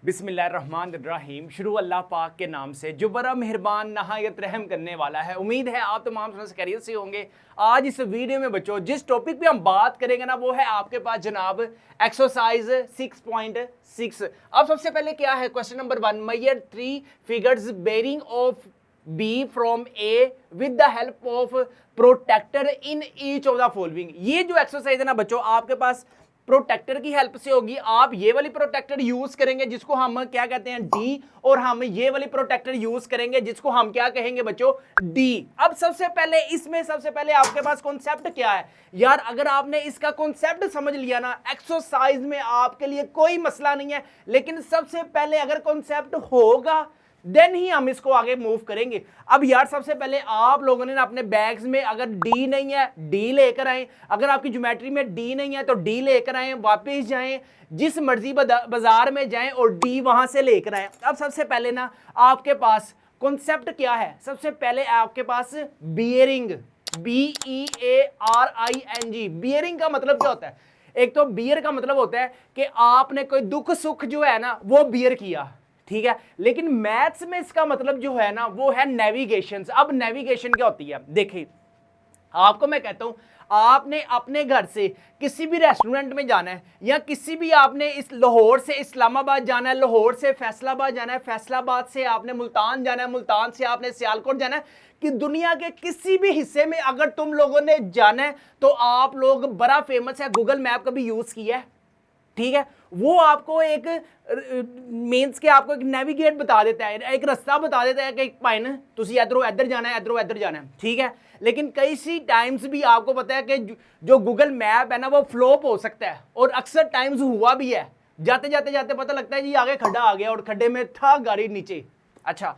बिस्मिल्लाहिर्रहमानिर्रहीम। शुरू अल्लाह पाक के नाम से जो बड़ा मेहरबान नहायत रहम करने वाला है। उम्मीद है आप तमाम खैरियत से होंगे। आज इस वीडियो में बच्चों जिस टॉपिक पे हम बात करेंगे ना वो है आपके पास जनाब एक्सरसाइज 6.6। अब सबसे पहले क्या है question number 1, measure 3 figures bearing of B from A with the help of protractor in each of the following. ये जो एक्सरसाइज है ना बच्चों आपके पास प्रोटेक्टर की हेल्प से होगी। आप ये वाली प्रोटेक्टर यूज करेंगे जिसको हम क्या कहते हैं डी, और हम ये वाली प्रोटेक्टर यूज करेंगे जिसको हम क्या कहेंगे बच्चों डी। अब सबसे पहले इसमें सबसे पहले आपके पास कॉन्सेप्ट क्या है यार, अगर आपने इसका कॉन्सेप्ट समझ लिया ना एक्सरसाइज में आपके लिए कोई मसला नहीं है। लेकिन सबसे पहले अगर कॉन्सेप्ट होगा देन ही हम इसको आगे मूव करेंगे। अब यार सबसे पहले आप लोगों ने ना अपने बैग्स में अगर डी नहीं है डी लेकर आए, अगर आपकी ज्योमेट्री में डी नहीं है तो डी लेकर आए, वापस जाएं जिस मर्जी बाजार में जाएं और डी वहां से लेकर आए। अब सबसे पहले ना आपके पास कॉन्सेप्ट क्या है, सबसे पहले आपके पास बियरिंग, BEARING। बियरिंग का मतलब क्या होता है? एक तो बियर का मतलब होता है कि आपने कोई दुख सुख जो है ना वो बियर किया, ठीक है। लेकिन मैथ्स में इसका मतलब जो है ना वो है नेविगेशन। अब नेविगेशन क्या होती है देखिए, आपको मैं कहता हूं आपने अपने घर से किसी भी रेस्टोरेंट में जाना है या किसी भी आपने इस लाहौर से इस्लामाबाद जाना है, लाहौर से फैसलाबाद जाना है, फैसलाबाद से आपने मुल्तान जाना है, मुल्तान से आपने सियालकोट जाना है, कि दुनिया के किसी भी हिस्से में अगर तुम लोगों ने जाना है तो आप लोग बड़ा फेमस है गूगल मैप का भी यूज किया है, ठीक है। वो आपको एक मीन्स के आपको एक नेविगेट बता देता है, एक रास्ता बता देता है कि पाइन तुसी इधरों इधर जाना है, इधरों इधर जाना है, ठीक है। लेकिन कई सी टाइम्स भी आपको पता है कि जो गूगल मैप है ना वो फ्लॉप हो सकता है, और अक्सर टाइम्स हुआ भी है। जाते जाते जाते पता लगता है जी आगे खड्डा आ गया और खड्डे में था गाड़ी नीचे। अच्छा,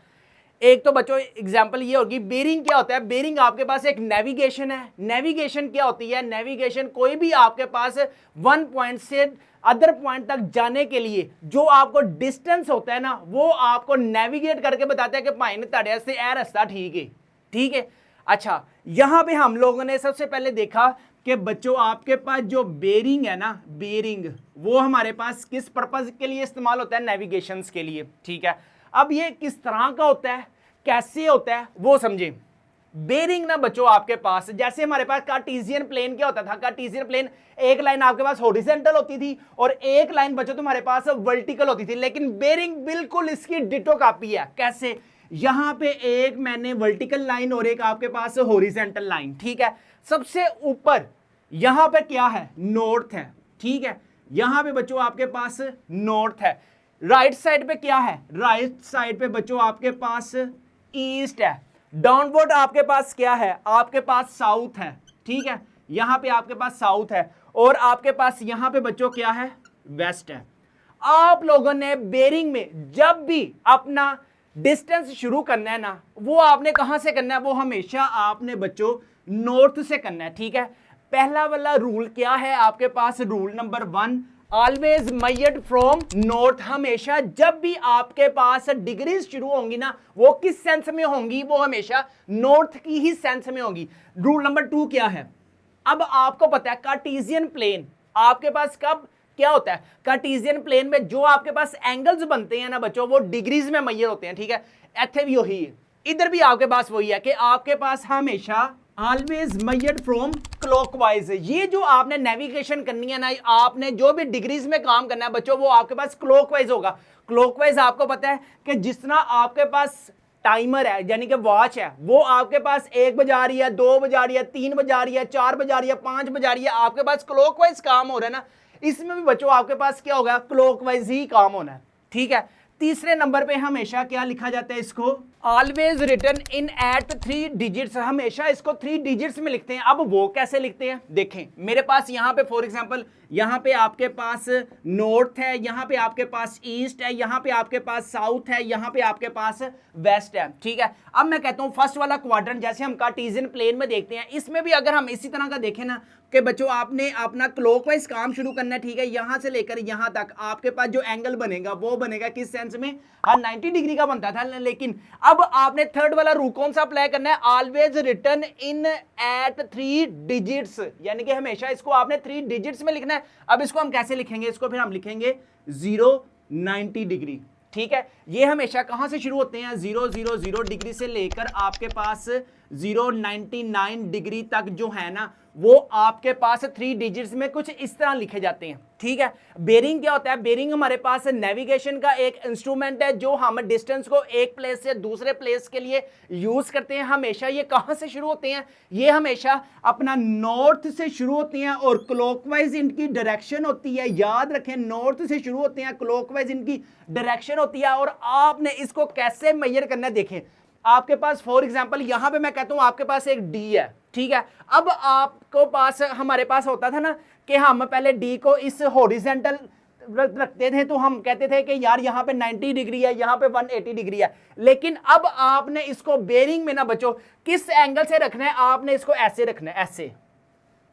एक तो बच्चों एग्जांपल ये होगी बेरिंग क्या होता है। बेरिंग आपके पास एक नेविगेशन है। नेविगेशन क्या होती है? नेविगेशन कोई भी आपके पास वन पॉइंट से अदर पॉइंट तक जाने के लिए जो आपको डिस्टेंस होता है ना वो आपको नेविगेट करके बताता है कि भाई ने तड़िया से ए रास्ता ठीक है, ठीक है। अच्छा, यहां पे हम लोगों ने सबसे पहले देखा कि बच्चों आपके पास जो बेरिंग है ना, बेरिंग वो हमारे पास किस पर्पज के लिए इस्तेमाल होता है? नेविगेशन के लिए, ठीक है। अब ये किस तरह का होता है, कैसे होता है वो समझे। बेरिंग ना बच्चों आपके पास जैसे हमारे पास कार्टेशियन प्लेन क्या होता था, कार्टेशियन प्लेन एक लाइन आपके पास हॉरिजॉन्टल होती थी और एक लाइन बच्चों तुम्हारे पास वर्टिकल होती थी। लेकिन बेरिंग बिल्कुल इसकी डिटो कॉपी है। कैसे? यहां पे एक मैंने वर्टिकल लाइन और एक आपके पास हॉरिजॉन्टल लाइन, ठीक है। सबसे ऊपर यहां पे क्या है? नॉर्थ है, ठीक है। यहां पे बच्चों आपके पास नॉर्थ है। राइट साइड पे क्या है? राइट साइड पे बच्चों आपके पास ईस्ट है। डाउनवर्ड आपके पास क्या है? आपके पास साउथ है, ठीक है। यहां पे आपके पास साउथ है और आपके पास यहां पे बच्चों क्या है? वेस्ट है। आप लोगों ने बेरिंग में जब भी अपना डिस्टेंस शुरू करना है ना वो आपने कहां से करना है? वो हमेशा आपने बच्चों नॉर्थ से करना है, ठीक है। पहला वाला रूल क्या है आपके पास? Rule number 1, always measured from north. हमेशा जब भी आपके पास डिग्रीज शुरू होंगी ना वो किस सेंस में होंगी? वो हमेशा नॉर्थ की ही सेंस में होंगी। रूल नंबर 2 क्या है? अब आपको पता है कार्टेशियन प्लेन आपके पास कब क्या होता है? कार्टेशियन प्लेन में जो आपके पास एंगल्स बनते हैं ना बच्चों वो डिग्रीज में मेजर होते हैं, ठीक है। इथे भी वही है, इधर भी आपके पास वही है कि आपके पास हमेशा ऑलवेज मेजर्ड फ्रॉम क्लॉकवाइज। ये जो आपने नेविगेशन करनी है ना, आपने जो भी डिग्रीज में काम करना है बच्चों वो आपके पास क्लॉकवाइज होगा। क्लॉकवाइज आपको पता है कि जितना आपके पास टाइमर है यानी कि वॉच है वो आपके पास 1 बजा रही है, 2 बजा रही है, 3 बजा रही है, 4 बजा रही है, 5 बजा रही है, आपके पास क्लॉकवाइज काम हो रहा है ना। इसमें भी बच्चों आपके पास क्या होगा? क्लॉकवाइज ही काम होना है, ठीक है। तीसरे नंबर पे हमेशा क्या लिखा जाता है? इसको ऑलवेज रिटर्न इन एट 3 डिजिट्स। हमेशा इसको 3 डिजिट्स में लिखते हैं। अब वो कैसे लिखते हैं देखें, मेरे पास यहां पे फॉर एग्जांपल यहां पे आपके पास नॉर्थ है, यहां पे आपके पास ईस्ट है, यहां पे आपके पास साउथ है, यहां पे आपके पास वेस्ट है, ठीक है। अब मैं कहता हूं फर्स्ट वाला क्वाड्रेंट जैसे हम कार्टेशियन प्लेन में देखते हैं, इसमें भी अगर हम इसी तरह का देखें ना कि बच्चों आपने अपना क्लॉकवाइज काम शुरू करना है, ठीक है। यहां से लेकर यहां तक आपके पास जो एंगल बनेगा वो बनेगा किस सेंस में? हाँ 90 डिग्री का बनता था। लेकिन अब आपने थर्ड वाला रूल कौन सा अप्लाई करना है? ऑलवेज रिटर्न इन एट 3 डिजिट्स, यानी कि हमेशा इसको आपने 3 डिजिट्स में लिखना है। अब इसको हम कैसे लिखेंगे? इसको फिर हम लिखेंगे 0 90 डिग्री। ठीक है, ये हमेशा कहां से शुरू होते हैं, 000 डिग्री से लेकर आपके पास 099 डिग्री तक जो है ना वो आपके पास 3 डिजिट्स में कुछ इस तरह लिखे जाते हैं। ठीक है, बेरिंग क्या होता है, बेरिंग हमारे पास नेविगेशन का एक इंस्ट्रूमेंट है जो हम डिस्टेंस को एक प्लेस से दूसरे प्लेस के लिए यूज करते हैं। हमेशा ये कहां से शुरू होते हैं, ये हमेशा अपना नॉर्थ से शुरू होते हैं और क्लॉकवाइज इनकी डायरेक्शन होती है। याद रखें, नॉर्थ से शुरू होते हैं, क्लॉकवाइज इनकी डायरेक्शन होती है। और आपने इसको कैसे मेजर करना है, देखें आपके पास फॉर एग्जांपल यहां पे मैं कहता हूं आपके पास एक डी है। ठीक है, अब आपको पास हमारे पास होता था ना कि हम पहले डी को इस हॉरिजॉन्टल रखते थे, तो हम कहते थे कि यार यहाँ पे 90 डिग्री है, यहाँ पे 180 डिग्री है। लेकिन अब आपने इसको बेरिंग में ना बचो किस एंगल से रखना है, आपने इसको ऐसे रखना है, ऐसे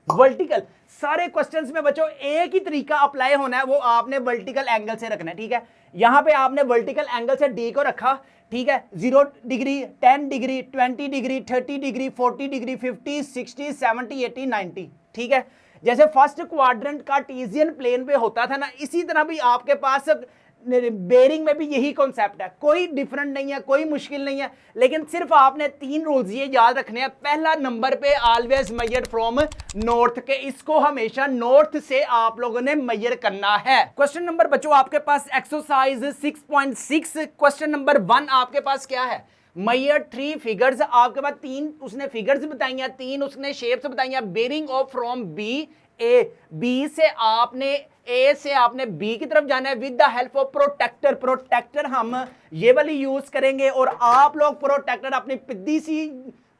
वर्टिकल। सारे क्वेश्चंस में बच्चों एक ही तरीका अप्लाई होना है, वो आपने वर्टिकल एंगल से रखना है। ठीक है, यहां पे आपने वर्टिकल एंगल से डी को रखा। ठीक है, 0 degree, 10 degree, 20 degree, 30 degree, 40 degree, 50, 60, 70, 80, 90। ठीक है, जैसे फर्स्ट क्वाड्रेंट कार्टेशियन प्लेन पे होता था ना, इसी तरह भी आपके पास बेरिंग में भी यही कॉन्सेप्ट है। कोई डिफरेंट नहीं है, कोई मुश्किल नहीं है, लेकिन सिर्फ आपने 3 रूल्स ये याद रखने हैं। पहला नंबर पे ऑलवेज मेजर फ्रॉम नॉर्थ के, इसको हमेशा नॉर्थ से आप लोगों ने मेजर करना है। क्वेश्चन नंबर बच्चों आपके पास एक्सरसाइज 6.6 क्वेश्चन नंबर 1 आपके पास क्या है, मेजर 3 फिगर्स। आपके पास 3 उसने फिगर्स बताई हैं, 3 उसने शेप्स बताई हैं। Bearing of from B A, B से आपने ए से आपने बी की तरफ जाना है with the help of protractor. Protractor हम ये वाली यूज करेंगे और आप लोग प्रोटेक्टर अपनी पिद्दी सी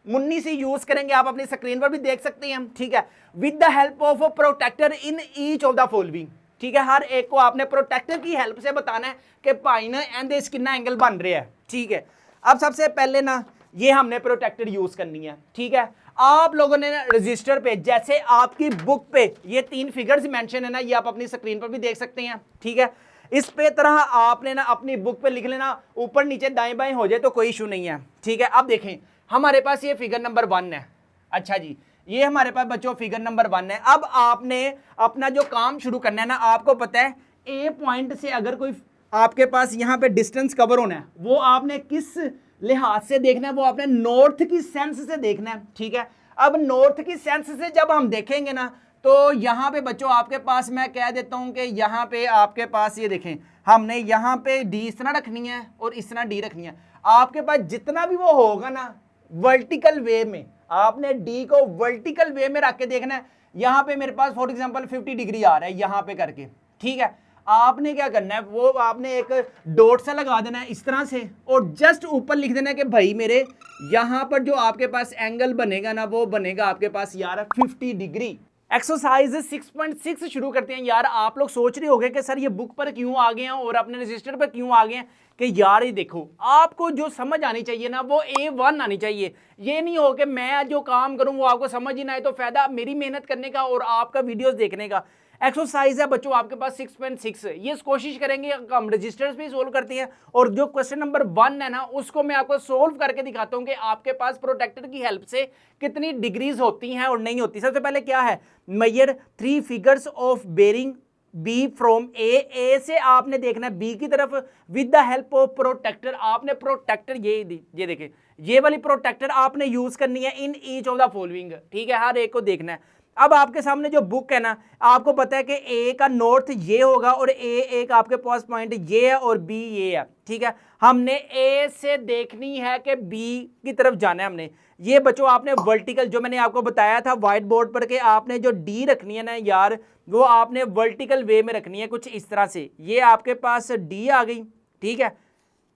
मुन्नी से यूज करेंगे, आप अपनी स्क्रीन पर भी देख सकते हैं। ठीक है, with the help of protractor in each of the following. ठीक है, हर एक को आपने प्रोटेक्टर की हेल्प से बताना है कि भाई ना एंड कितना एंगल बन रहा है। ठीक है, अब सबसे पहले ना ये हमने प्रोटेक्टर यूज करनी है। ठीक है, आप लोगों ने रजिस्टर पे जैसे आपकी बुक पे ये 3 फिगर्स मेंशन है ना, ये आप अपनी स्क्रीन पर भी देख सकते हैं। ठीक है, इस पे तरह आपने ना अपनी बुक पे लिख लेना, ऊपर नीचे दाएं बाएं हो जाए तो कोई इशू नहीं है। ठीक है, अब देखें हमारे पास ये फिगर नंबर 1 है। अच्छा जी, ये हमारे पास बच्चों फिगर नंबर 1 है। अब आपने अपना जो काम शुरू करना है ना, आपको पता है ए पॉइंट से अगर कोई आपके पास यहाँ पे डिस्टेंस कवर होना है, वो आपने किस लिहाज से देखना है, वो आपने नॉर्थ की सेंस से देखना है। ठीक है, अब नॉर्थ की सेंस से जब हम देखेंगे ना, तो यहाँ पे बच्चों आपके पास मैं कह देता हूँ कि यहाँ पे आपके पास ये देखें, हमने यहाँ पे डी इस तरह रखनी है और इस तरह डी रखनी है। आपके पास जितना भी वो होगा ना वर्टिकल वे में, आपने डी को वर्टिकल वे में रख के देखना है। यहाँ पे मेरे पास फॉर एग्जाम्पल 50 डिग्री आ रहा है यहाँ पे करके। ठीक है, आपने क्या करना है, वो आपने एक डॉट सा लगा देना है इस तरह से और जस्ट ऊपर लिख देना है कि भाई मेरे यहाँ पर जो आपके पास एंगल बनेगा ना, वो बनेगा आपके पास यार 50 डिग्री। एक्सरसाइज 6.6 शुरू करते हैं। यार आप लोग सोच रहे होंगे कि सर ये बुक पर क्यों आ गए हैं और अपने रजिस्टर पर क्यों आ गए हैं, कि यार ये देखो आपको जो समझ आनी चाहिए ना वो A1 आनी चाहिए। ये नहीं हो कि मैं जो काम करूं वो आपको समझ ही ना आए, तो फायदा मेरी मेहनत करने का और आपका वीडियोस देखने का। एक्सरसाइज है बच्चों आपके पास 6.6, ये कोशिश करेंगे हम रजिस्टर्स भी सोल्व करते हैं और जो क्वेश्चन नंबर 1 है ना उसको मैं आपको सोल्व करके दिखाता हूं कि आपके पास प्रोटेक्टर की हेल्प से कितनी डिग्रीज होती हैं और नहीं होती। सबसे पहले क्या है, measure 3 figures of bearing B from A से आपने देखना है बी की तरफ with the help of protractor. आपने प्रोटेक्टर ये देखें, ये वाली प्रोटेक्टर आपने यूज करनी है in each of the following. ठीक है, हर एक को देखना है। अब आपके सामने जो बुक है ना, आपको पता है कि ए का नॉर्थ ये होगा और ए एक आपके पास पॉइंट ये है और बी ये है। ठीक है, हमने ए से देखनी है कि बी की तरफ जाना है हमने। ये बच्चों आपने वर्टिकल जो मैंने आपको बताया था व्हाइट बोर्ड पर कि आपने जो डी रखनी है ना यार, वो आपने वर्टिकल वे में रखनी है कुछ इस तरह से। ये आपके पास डी आ गई। ठीक है,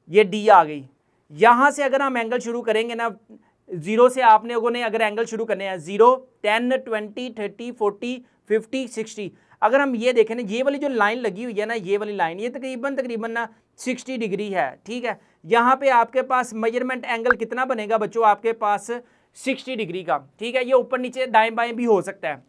ये डी आ गई। यहाँ से अगर हम एंगल शुरू करेंगे ना, 0 से आपने लोगों ने अगर एंगल शुरू करने हैं 0, 10, 20, 30, 40, 50, 60। अगर हम ये देखें ना, ये वाली जो लाइन लगी हुई है ना, ये वाली लाइन ये तकरीबन ना 60 डिग्री है। ठीक है, यहाँ पे आपके पास मेजरमेंट एंगल कितना बनेगा बच्चों, आपके पास 60 डिग्री का। ठीक है, ये ऊपर नीचे दाएं बाएं भी हो सकता है।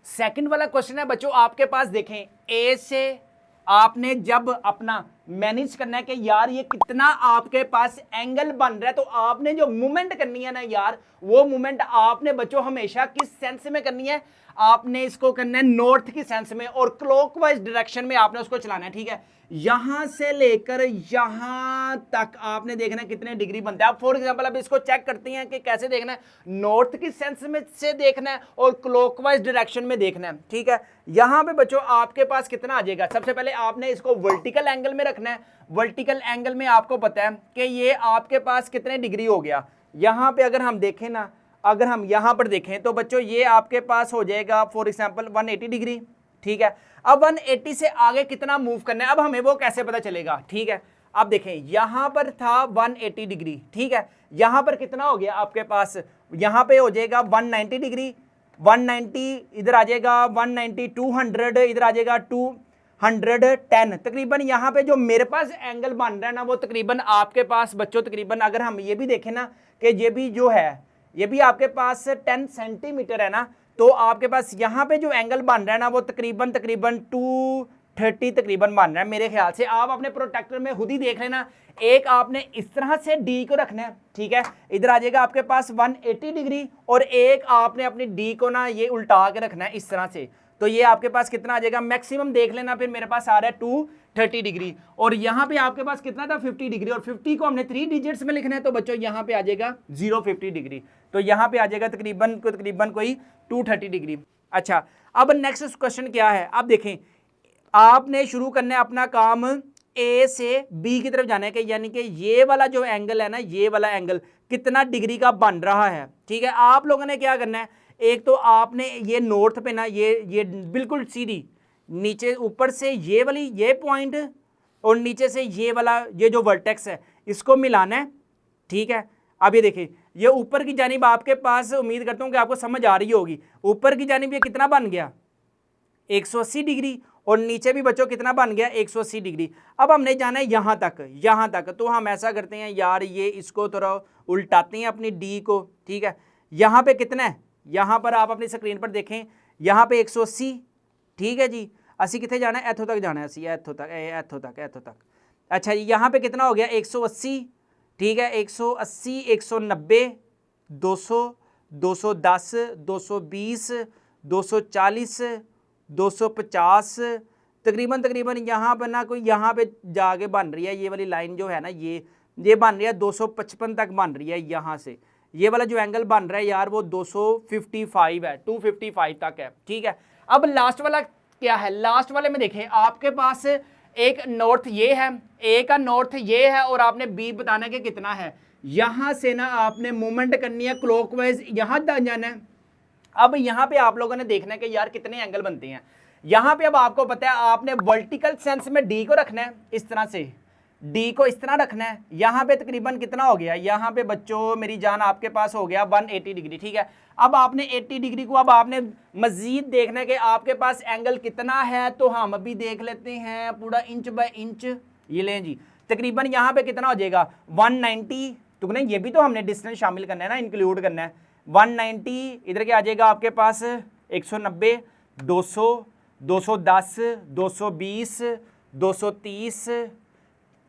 सेकंड वाला क्वेश्चन है बच्चों आपके पास, देखें ए से आपने जब अपना मैनेज करना है कि यार ये कितना आपके पास एंगल बन रहा है, तो आपने जो मूवमेंट करनी है ना यार, वो मूवमेंट आपने बच्चों हमेशा किस सेंस में करनी है, आपने इसको करना है नॉर्थ की सेंस में और क्लॉकवाइज डायरेक्शन में आपने उसको चलाना है, ठीक है। यहां से लेकर यहां तक आपने देखना है कितने डिग्री बनते हैं। आप फॉर एग्जांपल अब इसको चेक करते हैं कि कैसे देखना है, नॉर्थ की सेंस में से देखना है और क्लॉकवाइज डायरेक्शन में देखना है, ठीक है। यहां पे बच्चों आपके पास कितना आ जाएगा, सबसे पहले आपने इसको वर्टिकल एंगल में रखना है। वर्टिकल एंगल में आपको पता है कि ये आपके पास कितने डिग्री हो गया। यहां पे अगर हम देखें ना, अगर हम यहां पर देखें तो बच्चों ये आपके पास हो जाएगा फॉर एग्जांपल 180 डिग्री, ठीक है। अब 180 से आगे कितना मूव करना है, अब हमें वो कैसे पता चलेगा, ठीक है। अब देखें यहां पर था 180 डिग्री, ठीक है। यहां पर कितना हो गया आपके पास, यहां पे हो जाएगा 190 डिग्री, 190 इधर आ जाएगा, 190 200 इधर आ जाएगा, 210 तकरीबन। यहां पे जो मेरे पास एंगल बन रहा है ना वो तकरीबन आपके पास बच्चों तकरीबन, अगर हम ये भी देखें ना कि ये भी जो है ये भी आपके पास 10 सेंटीमीटर है ना, तो आपके पास यहाँ पे जो एंगल बन रहा है ना वो तकरीबन 230 तकरीबन बन रहा है मेरे ख्याल से। आप अपने प्रोटेक्टर में खुद ही देख लेना। एक आपने इस तरह से डी को रखना है, ठीक है, इधर आ जाएगा आपके पास 180 डिग्री, और एक आपने अपनी डी को ना ये उल्टा के रखना है इस तरह से, तो ये आपके पास कितना आ जाएगा, मैक्सिमम देख लेना, फिर मेरे पास आ रहा है 230 डिग्री, और यहाँ पे आपके पास कितना था 50 डिग्री, और 50 को हमने 3 डिजिट्स में लिखना है, तो बच्चों यहाँ पे आ जाएगा 050 डिग्री, तो यहाँ पे आ जाएगा तकरीबन कोई 230 डिग्री। अच्छा, अब नेक्स्ट क्वेश्चन क्या है, अब देखें आपने शुरू करना है अपना काम ए से बी की तरफ जाना है, कि यानी कि ये वाला जो एंगल है ना, ये वाला एंगल कितना डिग्री का बन रहा है, ठीक है। आप लोगों ने क्या करना है, एक तो आपने ये नॉर्थ पे ना ये बिल्कुल सीधी नीचे ऊपर से ये वाली ये पॉइंट और नीचे से ये वाला ये जो वर्टेक्स है इसको मिलाना है, ठीक है। अब ये देखिए ये ऊपर की जानिब आपके पास, उम्मीद करता हूँ कि आपको समझ आ रही होगी, ऊपर की जानिब ये कितना बन गया 180 डिग्री, और नीचे भी बच्चों कितना बन गया 180 डिग्री। अब हमने जाना है यहाँ तक, तो हम ऐसा करते हैं यार, ये इसको थोड़ा उल्टाते हैं अपनी डी को, ठीक है। यहाँ पे कितना है, यहाँ पर आप अपनी स्क्रीन पर देखें, यहाँ पे 180, ठीक है जी। असी कितने जाना है, एथो तक जाना है, असी एथो तक। अच्छा जी, यहाँ पे कितना हो गया 180, ठीक है, 180 190 200 210 220 240 250 तकरीबन यहाँ पर ना कोई यहाँ पे जाके बन रही है, ये वाली लाइन जो है ना ये बन रही है 255 तक बन रही है। यहाँ से ये वाला जो एंगल बन रहा है यार वो 255 है, 255 तक है, ठीक है। अब लास्ट वाला क्या है, लास्ट वाले में देखें आपके पास एक नॉर्थ ये है, ए का नॉर्थ ये है, और आपने बी बताना है कि कितना है। यहां से ना आपने मूवमेंट करनी है क्लॉकवाइज, यहां तक जाना है। अब यहां पे आप लोगों ने देखना है कि यार कितने एंगल बनते हैं। यहां पे अब आपको पता है आपने वर्टिकल सेंस में डी को रखना है इस तरह से, डी को इस तरह रखना है। यहाँ पे तकरीबन कितना हो गया, यहाँ पे बच्चों मेरी जान आपके पास हो गया 180 डिग्री, ठीक है। अब आपने 80 डिग्री को अब आपने मजीद देखना है कि आपके पास एंगल कितना है, तो हम अभी देख लेते हैं पूरा इंच बाय इंच। ये लें जी, तकरीबन यहाँ पे कितना हो जाएगा 190, तो नहीं ये भी तो हमने डिस्टेंस शामिल करना है ना, इंक्लूड करना है। 190 इधर क्या आ जाएगा आपके पास 190 200 210 220 230।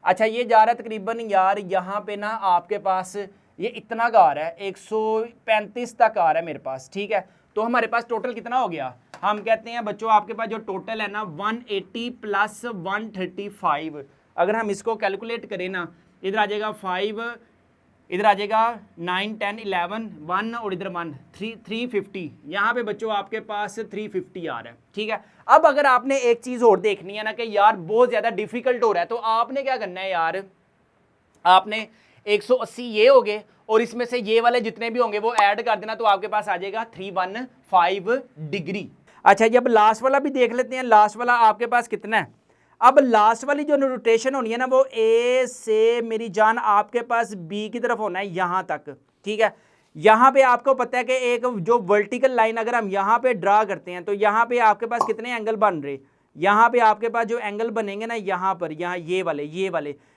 अच्छा ये जा रहा है तकरीबन यार यहाँ पे ना आपके पास ये इतना का आ रहा है 135 तक आ रहा है मेरे पास, ठीक है। तो हमारे पास टोटल कितना हो गया, हम कहते हैं बच्चों आपके पास जो टोटल है ना 180 प्लस 135, अगर हम इसको कैलकुलेट करें ना, इधर आ जाएगा 5, इधर आ जाएगा 9 10 11 1 और इधर 1 350, यहाँ पे बच्चों आपके पास 350 आ रहा है, ठीक है। अब अगर आपने एक चीज़ और देखनी है ना कि यार बहुत ज़्यादा डिफिकल्ट हो रहा है, तो आपने क्या करना है यार, आपने 180 ये हो गए और इसमें से ये वाले जितने भी होंगे वो ऐड कर देना, तो आपके पास आ जाएगा 315 डिग्री। अच्छा जब लास्ट वाला भी देख लेते हैं, लास्ट वाला आपके पास कितना है। अब लास्ट वाली जो रोटेशन होनी है ना वो ए से मेरी जान आपके पास बी की तरफ होना है यहाँ तक, ठीक है। यहाँ पे आपको पता है कि एक जो वर्टिकल लाइन अगर हम यहाँ पे ड्रा करते हैं तो यहाँ पे आपके पास कितने एंगल बन रहे, यहाँ पे आपके पास जो एंगल बनेंगे ना यहाँ पर, यहाँ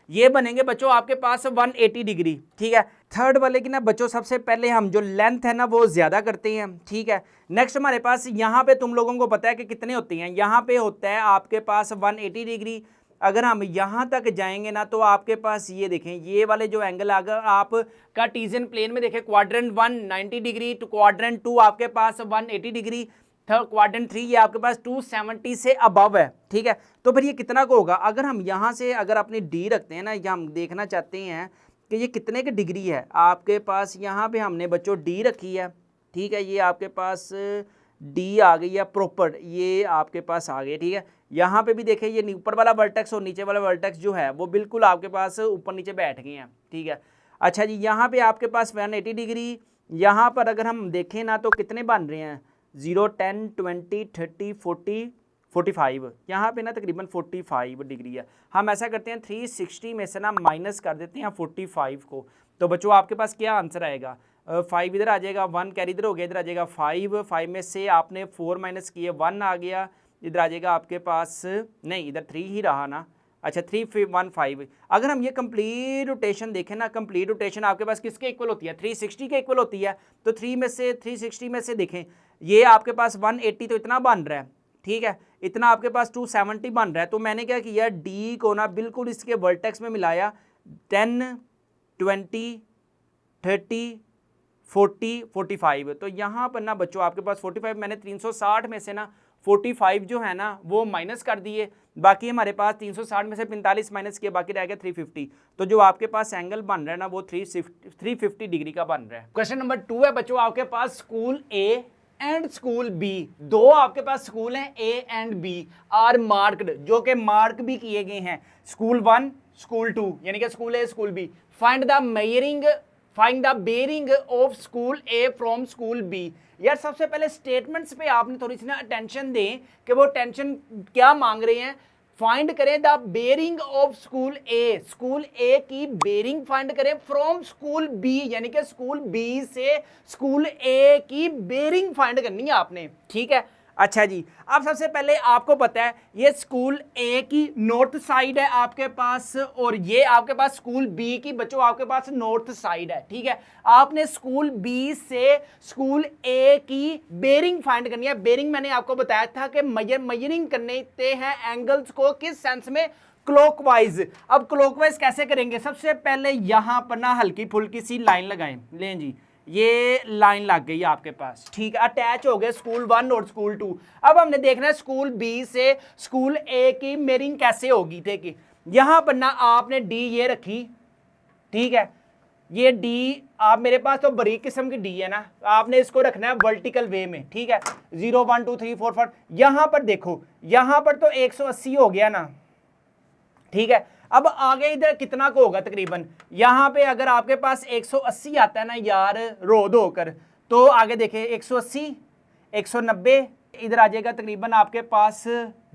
ये बनेंगे बच्चों आपके पास 180 डिग्री, ठीक है। थर्ड वाले की ना बच्चों सबसे पहले हम जो लेंथ है ना वो ज़्यादा करते हैं, ठीक है। नेक्स्ट हमारे पास यहाँ पे तुम लोगों को पता है कि कितने होते हैं, यहाँ पे होता है आपके पास 180 डिग्री। अगर हम यहाँ तक जाएंगे ना तो आपके पास ये देखें ये वाले जो एंगल अगर आप कार्टेशियन प्लेन में देखें, क्वाड्रेंट 1 90 डिग्री, तो क्वाड्रेंट 2 आपके पास 180 डिग्री, थर्ड क्वाड्रेंट 3 ये आपके पास 270 से अबव है, ठीक है। तो फिर ये कितना को होगा, अगर हम यहाँ से अगर अपनी डी रखते हैं ना, या हम देखना चाहते हैं कि ये कितने की डिग्री है आपके पास, यहाँ पे हमने बच्चों डी रखी है, ठीक है। ये आपके पास डी आ गई है प्रॉपर, ये आपके पास आ गई, ठीक है। यहाँ पे भी देखें ये ऊपर वाला वर्टेक्स और नीचे वाला वर्टेक्स जो है वो बिल्कुल आपके पास ऊपर नीचे बैठ गए हैं, ठीक है। अच्छा जी, यहाँ पे आपके पास 180 डिग्री, यहाँ पर अगर हम देखें ना तो कितने बन रहे हैं 0, 10, 20, 30, 40, 45, यहाँ पे ना तकरीबन 45 डिग्री है। हम ऐसा करते हैं 360 में से ना माइनस कर देते हैं 45 को, तो बच्चों आपके पास क्या आंसर आएगा, 5 इधर आ जाएगा, 1 कैरी इधर हो गया, इधर आ जाएगा 5 में से आपने 4 माइनस किए 1 आ गया, इधर आ जाएगा आपके पास, नहीं इधर 3 ही रहा ना, अच्छा 3, 1, 5। अगर हम ये कंप्लीट रोटेशन देखें ना, कंप्लीट रोटेशन आपके पास किसके इक्वल होती है, 360 के इक्वल होती है। तो 360 में से देखें ये आपके पास 180 तो इतना बन रहा है, ठीक है, इतना आपके पास 270 बन रहा है। तो मैंने क्या किया, डी को ना बिल्कुल इसके वर्टेक्स में मिलाया, 10, 20, 30, 40, 45। तो यहाँ पर ना बच्चों आपके पास 45, मैंने 360 में से ना 45 जो है ना वो माइनस कर दिए, बाकी हमारे पास 360 में से 45 माइनस किया, बाकी रह गया 350। तो जो आपके पास एंगल बन रहा है ना वो 350 डिग्री का बन रहा है। क्वेश्चन नंबर 2 है बच्चों, आपके पास school A and school B, दो आपके पास स्कूल हैं A and B, are marked, जो कि मार्क भी किए गए हैं, स्कूल 1 स्कूल 2, यानी कि school A school B. Find the bearing of school A from school B. यार सबसे पहले स्टेटमेंट्स पे आपने थोड़ी सी ना अटेंशन दें कि वो टेंशन क्या मांग रहे हैं। फाइंड करें द बेयरिंग ऑफ स्कूल ए की बेयरिंग फाइंड करें फ्रॉम स्कूल बी, यानी कि स्कूल बी से स्कूल ए की बेयरिंग फाइंड करनी है आपने, ठीक है। अच्छा जी, अब सबसे पहले आपको पता है ये स्कूल ए की नॉर्थ साइड है आपके पास, और ये आपके पास स्कूल बी की बच्चों आपके पास नॉर्थ साइड है, ठीक है। आपने स्कूल बी से स्कूल ए की बेयरिंग फाइंड करनी है। बेयरिंग मैंने आपको बताया था कि मेजरिंग करते हैं एंगल्स को किस सेंस में, क्लॉकवाइज। अब क्लॉकवाइज कैसे करेंगे, सबसे पहले यहां पर ना हल्की फुल्की सी लाइन लगाएं, लें जी ये लाइन लग गई आपके पास, ठीक है, अटैच हो गए स्कूल 1 और स्कूल 2। अब हमने देखना है स्कूल बी से स्कूल ए की मेयरिंग कैसे होगी, ठीक है। यहां पर ना आपने डी ये रखी, ठीक है, ये डी आप मेरे पास तो बारीक किस्म की डी है ना, आपने इसको रखना है वर्टिकल वे में, ठीक है, 0, 1, 2, 3, 4, 5। यहां पर देखो, यहां पर तो 180 हो गया ना, ठीक है। अब आगे इधर कितना को होगा तकरीबन, यहां पे अगर आपके पास 180 आता है ना यार रो दो होकर, तो आगे देखें 180, 190, इधर आ जाएगा तकरीबन आपके पास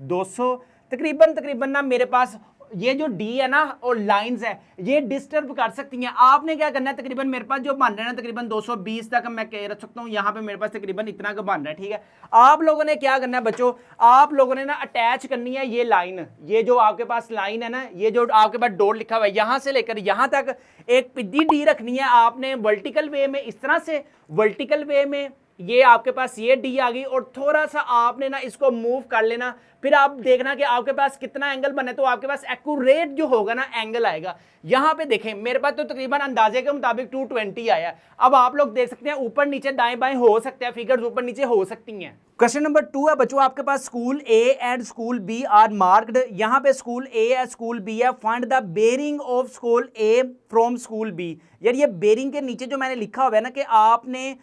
200, तकरीबन ना मेरे पास ये जो डी है ना और लाइंस है ये डिस्टर्ब कर सकती हैं। आपने क्या करना है, तकरीबन मेरे पास जो बन रहा है ना तकरीबन 220 तक मैं कह रख सकता हूँ, यहाँ पे मेरे पास तकरीबन इतना का बन रहा है, ठीक है। आप लोगों ने क्या करना है बच्चों, आप लोगों ने ना अटैच करनी है ये लाइन, ये जो आपके पास लाइन है ना, ये जो आपके पास डॉट लिखा हुआ है यहाँ से लेकर यहाँ तक एक पिद्दी डी रखनी है आपने वर्टिकल वे में, इस तरह से वर्टिकल वे में ये आपके पास ये डी आ गई, और थोड़ा सा आपने ना इसको मूव कर लेना, फिर आप देखना कि आपके पास कितना एंगल बने, तो आपके पास एक्यूरेट जो होगा ना एंगल आएगा। यहां पे देखें मेरे पास तो तकरीबन अंदाजे के मुताबिक 220 आया। अब आप लोग देख सकते हैं ऊपर नीचे दाएं बाएं हो सकते हैं, फिगर्स ऊपर नीचे हो सकती हैं। क्वेश्चन नंबर 2 है बच्चों, आपके पास school A and school B are marked, यहां पे स्कूल ए है स्कूल बी है, find the bearing of school A from school B. यार ये बेयरिंग के नीचे जो मैंने लिखा हुआ है ना कि आपने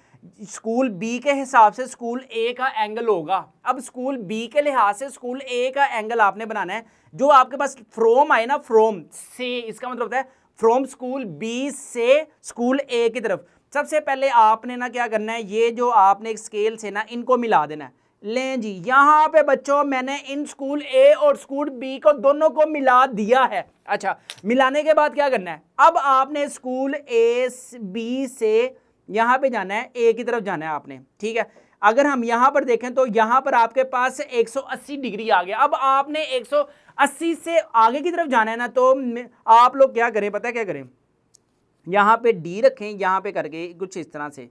स्कूल बी के हिसाब से स्कूल ए का एंगल होगा। अब स्कूल बी के लिहाज से स्कूल ए का एंगल आपने बनाना है, जो आपके पास फ्रॉम आए ना, फ्रॉम से, इसका मतलब होता है फ्रॉम स्कूल बी से स्कूल ए की तरफ। सबसे पहले आपने ना क्या करना है, ये जो आपने एक स्केल से ना इनको मिला देना है। लें जी यहाँ पे बच्चों मैंने इन स्कूल ए और स्कूल बी को दोनों को मिला दिया है। अच्छा, मिलाने के बाद क्या करना है, अब आपने स्कूल ए बी से यहां पे जाना है, ए की तरफ जाना है आपने, ठीक है। अगर हम यहां पर देखें तो यहां पर आपके पास 180 डिग्री आ गया। अब आपने 180 से आगे की तरफ जाना है ना, तो आप लोग क्या करें पता है क्या करें, यहां पे डी रखें, यहां पे करके कुछ इस तरह से,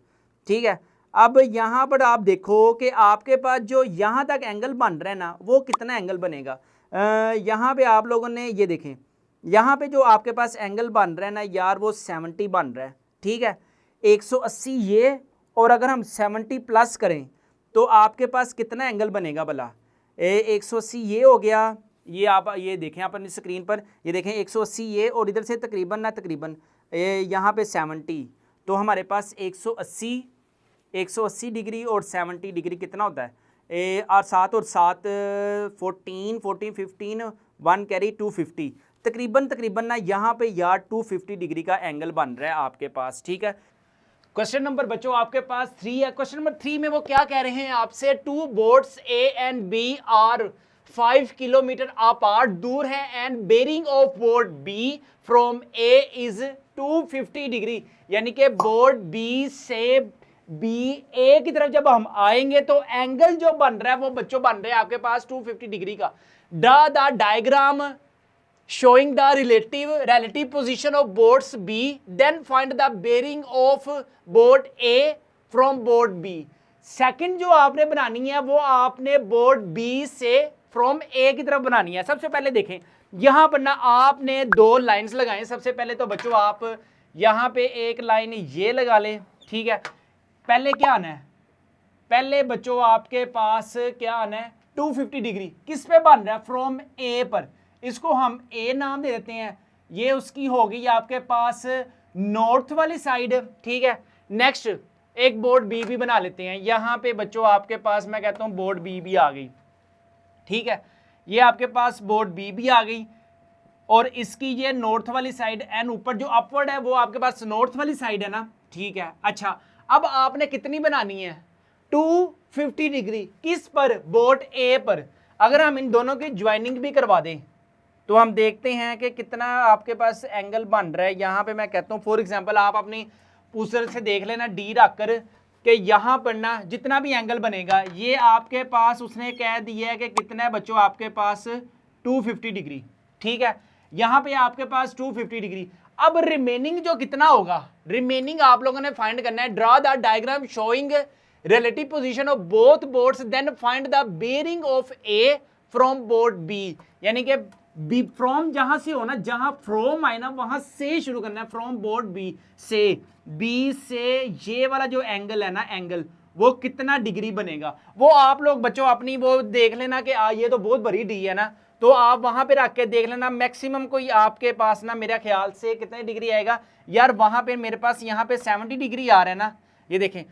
ठीक है। अब यहां पर आप देखो कि आपके पास जो यहां तक एंगल बन रहा है ना वो कितना एंगल बनेगा। यहां पे आप लोगों ने ये देखें, यहां पे जो आपके पास एंगल बन रहा है ना यार वो 70 बन रहा है, ठीक है। 180 ये, और अगर हम 70 प्लस करें तो आपके पास कितना एंगल बनेगा भला? 180 ये हो गया, ये आप ये देखें अपनी स्क्रीन पर, ये देखें 180 ये, और इधर से तकरीबन यहाँ पे 70, तो हमारे पास 180 डिग्री और 70 डिग्री कितना होता है? और 7 14 15 1 कैरी 250, तकरीबन ना यहाँ पे यार 250 डिग्री का एंगल बन रहा है आपके पास, ठीक है। क्वेश्चन नंबर बच्चों आपके पास 3 है। क्वेश्चन नंबर 3 में वो क्या कह रहे हैं आपसे, 2 boats A and B are 5 kilometre apart, दूर है, and bearing of boat B from A is 250 degree, यानी कि बोट B से B A की तरफ जब हम आएंगे तो एंगल जो बन रहा है वो बच्चों बन रहा है आपके पास 250 डिग्री का। Draw the diagram showing the relative position of boats B, then find the bearing of boat A from boat B। Second जो आपने बनानी है वो आपने बोट B से फ्रॉम A की तरफ बनानी है। सबसे पहले देखें यहां पर ना आपने 2 लाइंस लगाएं। सबसे पहले तो बच्चों आप यहां पे एक लाइन ये लगा लें, ठीक है। पहले क्या आना है, पहले बच्चों आपके पास क्या आना है, 250 डिग्री किस पे बन रहा है, फ्रॉम A पर, इसको हम A नाम दे देते हैं। ये उसकी होगी आपके पास नॉर्थ वाली साइड, ठीक है। नेक्स्ट एक बोर्ड B भी बना लेते हैं। यहां पे बच्चों आपके पास मैं कहता हूं बोर्ड B भी आ गई, ठीक है। ये आपके पास बोर्ड B भी आ गई, और इसकी ये नॉर्थ वाली साइड एंड ऊपर जो अपवर्ड है वो आपके पास नॉर्थ वाली साइड है ना, ठीक है। अच्छा अब आपने कितनी बनानी है, 250 डिग्री किस पर, बोट A पर। अगर हम इन दोनों की ज्वाइनिंग भी करवा दें तो हम देखते हैं कि कितना आपके पास एंगल बन रहा है। यहाँ पे मैं कहता हूँ फॉर एग्जांपल आप अपनी पूसर से देख लेना D रखकर कि यहाँ पर ना जितना भी एंगल बनेगा ये आपके पास उसने कह दिया है कि कितना है बच्चों आपके पास 250 डिग्री, ठीक है। यहाँ पे आपके पास 250 डिग्री। अब रिमेनिंग जो कितना होगा, रिमेनिंग आप लोगों ने फाइंड करना है। Draw the diagram showing relative position of both boats, then find the bearing of A from boat B, यानी कि बी फ्रॉम जहां से हो ना, जहां फ्रॉम आए ना वहां से शुरू करना है, फ्रॉम बोर्ड बी से ये वाला जो एंगल है ना, एंगल वो कितना डिग्री बनेगा वो आप लोग बच्चों अपनी वो देख लेना कि ये तो बहुत बड़ी डी है ना, तो आप वहां पे रख के देख लेना। मैक्सिमम कोई आपके पास ना मेरे ख्याल से कितने डिग्री आएगा यार, वहां पे मेरे पास यहाँ पे 70 डिग्री आ रहा है ना। ये देखें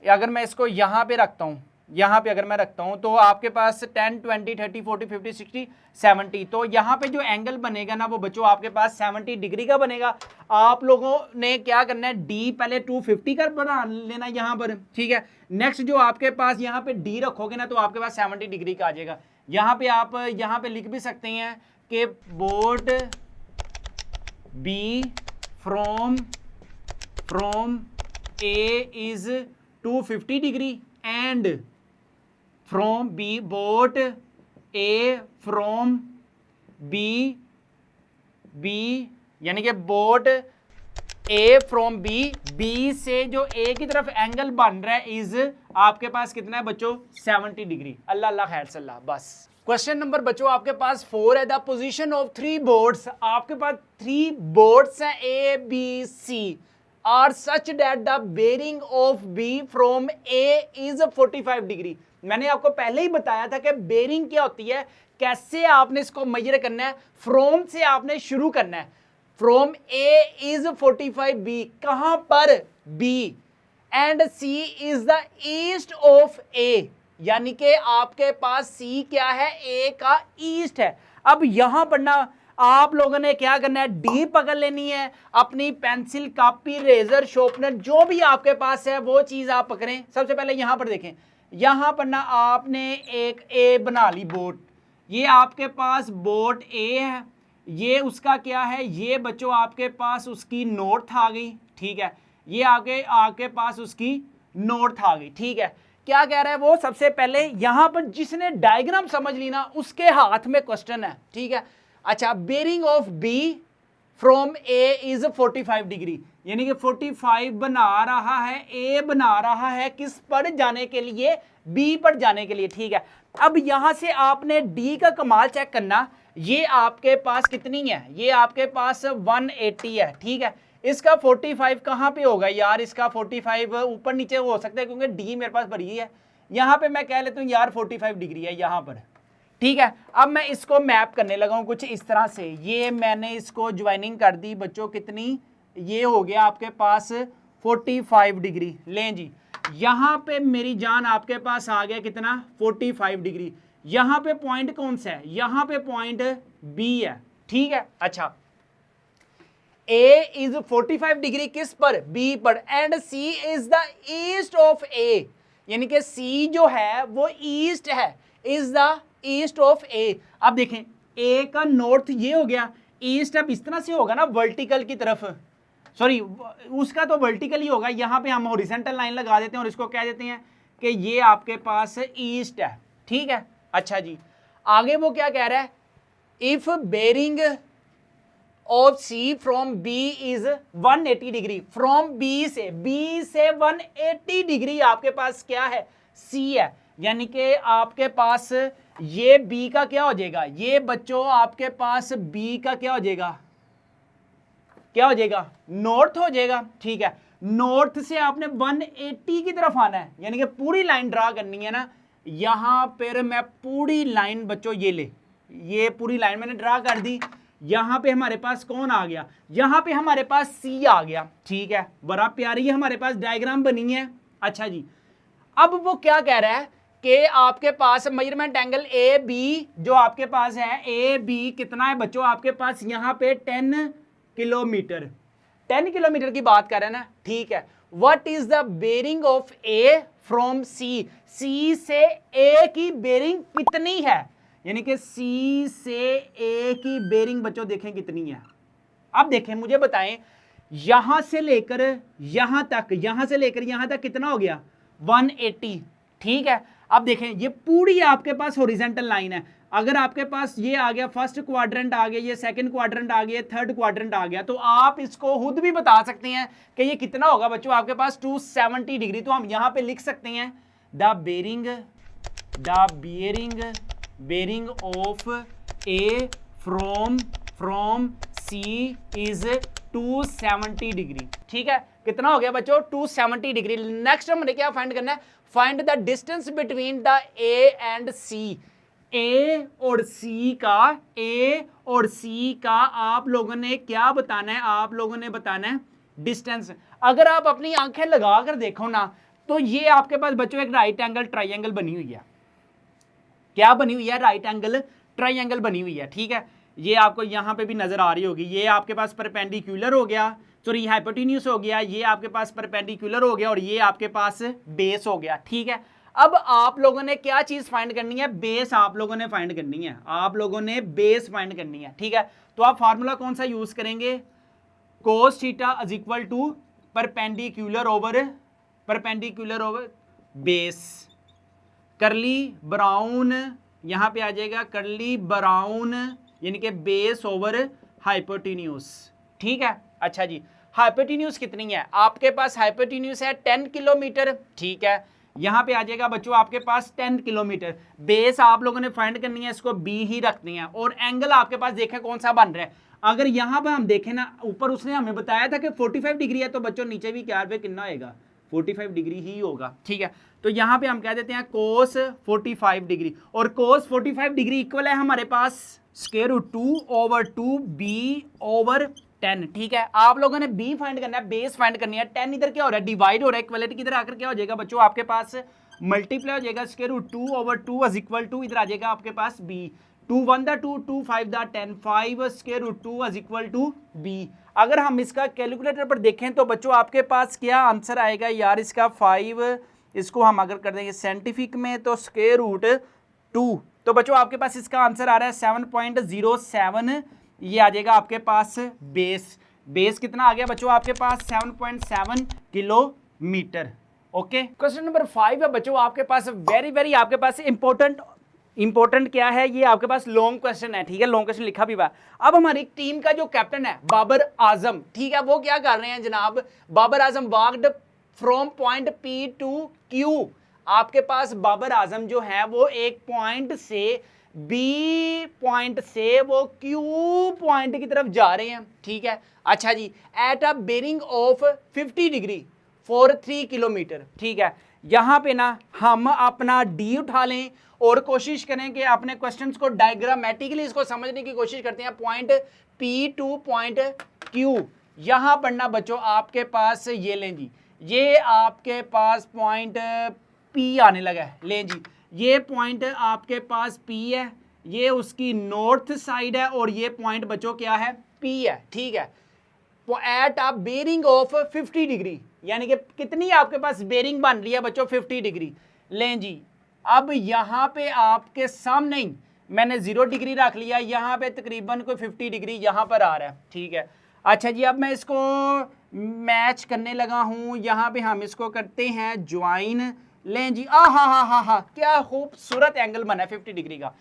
अगर मैं इसको यहाँ पे रखता हूँ, यहाँ पे अगर मैं रखता हूँ तो आपके पास 10 20 30 40 50 60 70, तो यहाँ पे जो एंगल बनेगा ना वो बच्चों आपके पास 70 डिग्री का बनेगा। आप लोगों ने क्या करना है, डी पहले 250 का बना लेना यहाँ पर, ठीक है। नेक्स्ट जो आपके पास यहाँ पे डी रखोगे ना तो आपके पास 70 डिग्री का आ जाएगा। यहाँ पे आप यहाँ पे लिख भी सकते हैं कि boat B from A is 250 degree and from B boat A from B यानी कि बोट ए फ्रॉम बी से जो ए की तरफ एंगल बन रहा है इज आपके पास कितना है बच्चों, 70 डिग्री। अल्लाह अल्लाह खैर सल्लाह। बस क्वेश्चन नंबर बच्चों आपके पास 4 है। द पोजीशन ऑफ 3 बोट्स, आपके पास 3 बोट्स हैं A B C are such that the bearing of B from A is 45 degree. मैंने आपको पहले ही बताया था कि बेयरिंग क्या होती है, कैसे आपने इसको मेजर करना है, फ्रॉम से आपने शुरू करना है। फ्रॉम ए इज 45 बी, कहां पर, B, and C is the east of A, यानी कि आपके पास सी क्या है, ए का ईस्ट है। अब यहां पर ना आप लोगों ने क्या करना है, डी पकड़ लेनी है, अपनी पेंसिल कॉपी रेजर शॉर्पनर जो भी आपके पास है वो चीज आप पकड़ें। सबसे पहले यहां पर देखें, यहां पर ना आपने एक ए बना ली बोट, ये आपके पास बोट ए है, ये उसका क्या है, ये बच्चों आपके पास उसकी नॉर्थ आ गई, ठीक है। ये आपके पास उसकी नॉर्थ आ गई, ठीक है। क्या कह रहा है वो, सबसे पहले यहां पर जिसने डायग्राम समझ ली ना उसके हाथ में क्वेश्चन है, ठीक है। अच्छा, bearing of B from A is 45 degree, यानी कि 45 बना रहा है, ए बना रहा है किस पर जाने के लिए, बी पर जाने के लिए, ठीक है। अब यहां से आपने डी का कमाल चेक करना, ये आपके पास कितनी है, ये आपके पास 180 है, ठीक है। इसका 45 कहां पे होगा यार, इसका 45 ऊपर नीचे हो सकता है क्योंकि डी मेरे पास भरी है। यहां पे मैं कह लेता हूं यार 45 डिग्री है यहां पर, ठीक है। अब मैं इसको मैप करने लगा हूं कुछ इस तरह से, ये मैंने इसको ज्वाइनिंग कर दी बच्चों, कितनी, ये हो गया आपके पास 45 डिग्री। लें जी, यहां पे मेरी जान आपके पास आ गया कितना, 45 डिग्री। यहां पे पॉइंट कौन सा है, यहां पे पॉइंट बी है, ठीक है। अच्छा, ए इज 45 डिग्री किस पर, बी पर, and C is the east of A, यानी कि सी जो है वो ईस्ट है, is the east of A. अब देखें ए का नॉर्थ ये हो गया, ईस्ट अब इस तरह से होगा ना वर्टिकल की तरफ, सॉरी उसका तो वर्टिकल ही होगा, यहां पे हम हॉरिजॉन्टल लाइन लगा देते हैं और इसको कह देते हैं कि ये आपके पास ईस्ट है, ठीक है। अच्छा जी, आगे वो क्या कह रहा है, if bearing of C from B is 180 degree, from B से 180 डिग्री आपके पास क्या है, सी है, यानी कि आपके पास ये बी का क्या हो जाएगा, ये बच्चों आपके पास बी का क्या हो जाएगा, क्या हो जाएगा, नॉर्थ हो जाएगा, ठीक है। नॉर्थ से आपने 180 की तरफ आना है, यानी कि पूरी लाइन ड्रा करनी है ना। यहां पर मैं पूरी लाइन बच्चों ये ले, ये पूरी लाइन मैंने ड्रा कर दी, यहां पे हमारे पास कौन आ गया, यहां पे हमारे पास सी आ गया, ठीक है। बड़ा प्यारी हमारे पास डायग्राम बनी है। अच्छा जी, अब वो क्या कह रहा है कि आपके पास मेजरमेंट एंगल ए बी जो आपके पास है, ए बी कितना है बच्चों आपके पास, यहां पे 10 किलोमीटर, 10 किलोमीटर की बात कर रहे हैं ना, ठीक है। What is the bearing of A from C, C से ए की बेरिंग कितनी है, यानी कि सी से ए की बेरिंग बच्चों देखें कितनी है। अब देखें मुझे बताएं, यहां से लेकर यहां तक, यहां से लेकर यहां तक कितना हो गया, 180, ठीक है। अब देखें ये पूरी आपके पास हॉरिजॉन्टल लाइन है, अगर आपके पास ये आ गया फर्स्ट क्वाड्रेंट आ गया, ये सेकंड क्वाड्रेंट आ गया, थर्ड क्वाड्रेंट आ गया, तो आप इसको खुद भी बता सकते हैं कि ये कितना होगा बच्चों आपके पास 270 डिग्री। तो हम यहां पे लिख सकते हैं the bearing of A from C is 270 degree, ठीक है। कितना हो गया बच्चों, 270 डिग्री। नेक्स्ट हमने क्या फाइंड करना है, find the distance between the A and C, A और सी का आप लोगों ने क्या बताना है, आप लोगों ने बताना है डिस्टेंस। अगर आप अपनी आंखें लगा कर देखो ना, तो ये आपके पास बच्चों एक राइट एंगल ट्राइंगल बनी हुई है, क्या बनी हुई है, राइट एंगल ट्राइंगल बनी हुई है, ठीक है। ये आपको यहां पे भी नजर आ रही होगी, ये आपके पास परपेंडिकुलर हो गया, सॉरी हाइपोटेन्यूज हो गया, ये आपके पास परपेंडिकुलर हो गया और ये आपके पास बेस हो गया, ठीक है। अब आप लोगों ने क्या चीज फाइंड करनी है, बेस आप लोगों ने फाइंड करनी है, आप लोगों ने बेस फाइंड करनी है, ठीक है। तो आप फार्मूला कौन सा यूज करेंगे, cos theta is equal to perpendicular over base, curly brown यहां पे आ जाएगा, करली ब्राउन यानी कि बेस ओवर हाइपोटेन्यूज, ठीक है। अच्छा जी, हाइपोटेन्यूज कितनी है आपके पास, हाइपोटेन्यूज है 10 किलोमीटर, ठीक है। यहां पे आ जाएगा बच्चों आपके पास 10 किलोमीटर। बेस आप लोगों ने फाइंड करनी है, इसको बी ही रखनी है, और एंगल आपके पास देखें कौन सा बन रहा है। अगर यहां पर हम देखें ना, ऊपर उसने हमें बताया था कि 45 डिग्री है, तो बच्चों नीचे भी क्या पे कितना होगा, 45 डिग्री ही होगा, ठीक है। तो यहां पे हम कह देते हैं cos 45 डिग्री, और cos 45 डिग्री इक्वल है हमारे पास स्क्वायर रूट 2/2 बी ओवर 10, ठीक है। आप लोगों ने बी फाइंड करना है, बेस फाइंड करनी है। 10 इधर क्या हो रहा है, डिवाइड हो रहा है, इक्वलिटी किधर आकर क्या हो जाएगा बच्चों आपके पास मल्टीप्लाई हो जाएगा, square root 2/2 is equal to इधर आ जाएगा आपके पास बी, 2 1 दा 2 2 5 दा 10, 5 square root 2 is equal to B. अगर हम इसका कैलकुलेटर पर देखें तो बच्चों आपके पास क्या आंसर आएगा यार, इसका 5, इसको हम अगर कर देंगे साइंटिफिक में तो स्क्वायर रूट 2, तो बच्चों आपके पास इसका आंसर आ रहा है 7.07, ये आ जाएगा आपके पास बेस कितना आ गया बच्चों आपके पास 7.7 किलोमीटर। ओके, क्वेश्चन नंबर 5 है बच्चों आपके पास, वेरी आपके पास इंपॉर्टेंट क्या है, ये आपके पास लॉन्ग क्वेश्चन है, ठीक है, लॉन्ग क्वेश्चन लिखा भी हुआ। अब हमारी टीम का जो कैप्टन है बाबर आजम, ठीक है, वो क्या कर रहे हैं जनाब, Babar Azam walked from point P to Q. आपके पास बाबर आजम जो है वो एक पॉइंट से बी पॉइंट से वो क्यू पॉइंट की तरफ जा रहे हैं, ठीक है। अच्छा जी, at a bearing of 50 degree for 3 kilometre, ठीक है। यहाँ पे ना हम अपना डी उठा लें और कोशिश करें कि अपने क्वेश्चंस को डायग्रामेटिकली इसको समझने की कोशिश करते हैं। Point P two point Q, यहाँ पर ना बच्चों आपके पास ये लें जी, ये आपके पास पॉइंट पी आने लगा है। लें जी, ये पॉइंट आपके पास पी है, ये उसकी नॉर्थ साइड है और ये पॉइंट बच्चों क्या है, पी है। ठीक है, at a bearing of 50 degree, यानी कि कितनी आपके पास बेरिंग बन रही है बच्चों, 50 डिग्री। लें जी, अब यहाँ पे आपके सामने ही मैंने 0 डिग्री रख लिया, यहाँ पे तकरीबन कोई 50 डिग्री यहाँ पर आ रहा है। ठीक है, अच्छा जी, अब मैं इसको मैच करने लगा हूँ, यहाँ पे हम इसको करते हैं ज्वाइन। लें जी, हा, क्या खूबसूरत एंगल बना है 50 डिग्री का।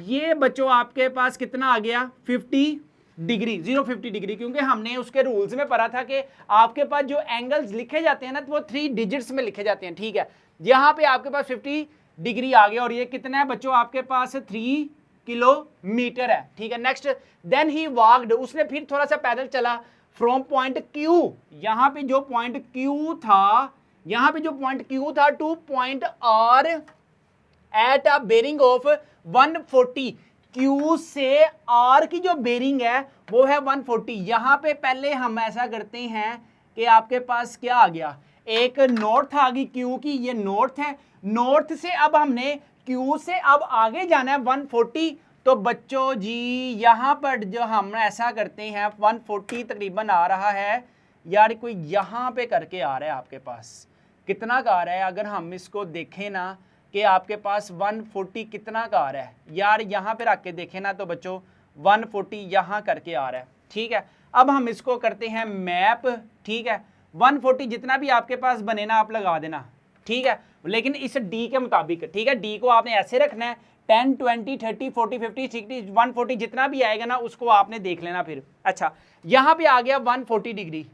ये बच्चों आपके पास कितना आ गया, 50 डिग्री, 050 डिग्री, क्योंकि हमने उसके रूल्स में पढ़ा था कि आपके पास जो एंगल्स लिखे जाते हैं ना, तो वो 3 डिजिट्स में लिखे जाते हैं। ठीक है, यहाँ पे आपके पास 50 डिग्री आ गया और ये कितना है बच्चों आपके पास 3 किलोमीटर है। ठीक है, नेक्स्ट, देन ही वॉक्ड, उसने फिर थोड़ा सा पैदल चला फ्रॉम पॉइंट क्यू, यहाँ पे जो पॉइंट क्यू था, यहाँ पे जो पॉइंट क्यू था, to point R at a bearing of 140, Q से आर की जो बेरिंग है वो है 140। यहां पे पहले हम ऐसा करते हैं कि आपके पास क्या आ गया, एक नॉर्थ आ गई क्यू की, ये नॉर्थ है, नॉर्थ से अब हमने क्यू से अब आगे जाना है 140। तो बच्चों जी यहां पर जो हम ऐसा करते हैं 140 तकरीबन आ रहा है यार, कोई यहां पे करके आ रहा है आपके पास, कितना का आ रहा है, अगर हम इसको देखें ना कि आपके पास 140 कितना का आ रहा है यार, यहाँ पे रख के देखें ना तो बच्चों 140 यहाँ करके आ रहा है। ठीक है, अब हम इसको करते हैं मैप। ठीक है, 140 जितना भी आपके पास बने ना आप लगा देना। ठीक है, लेकिन इस डी के मुताबिक। ठीक है, डी को आपने ऐसे रखना है 10 20 30 40 50 60 140 जितना भी आएगा ना उसको आपने देख लेना फिर। अच्छा, यहाँ पे आ गया 140 डिग्री,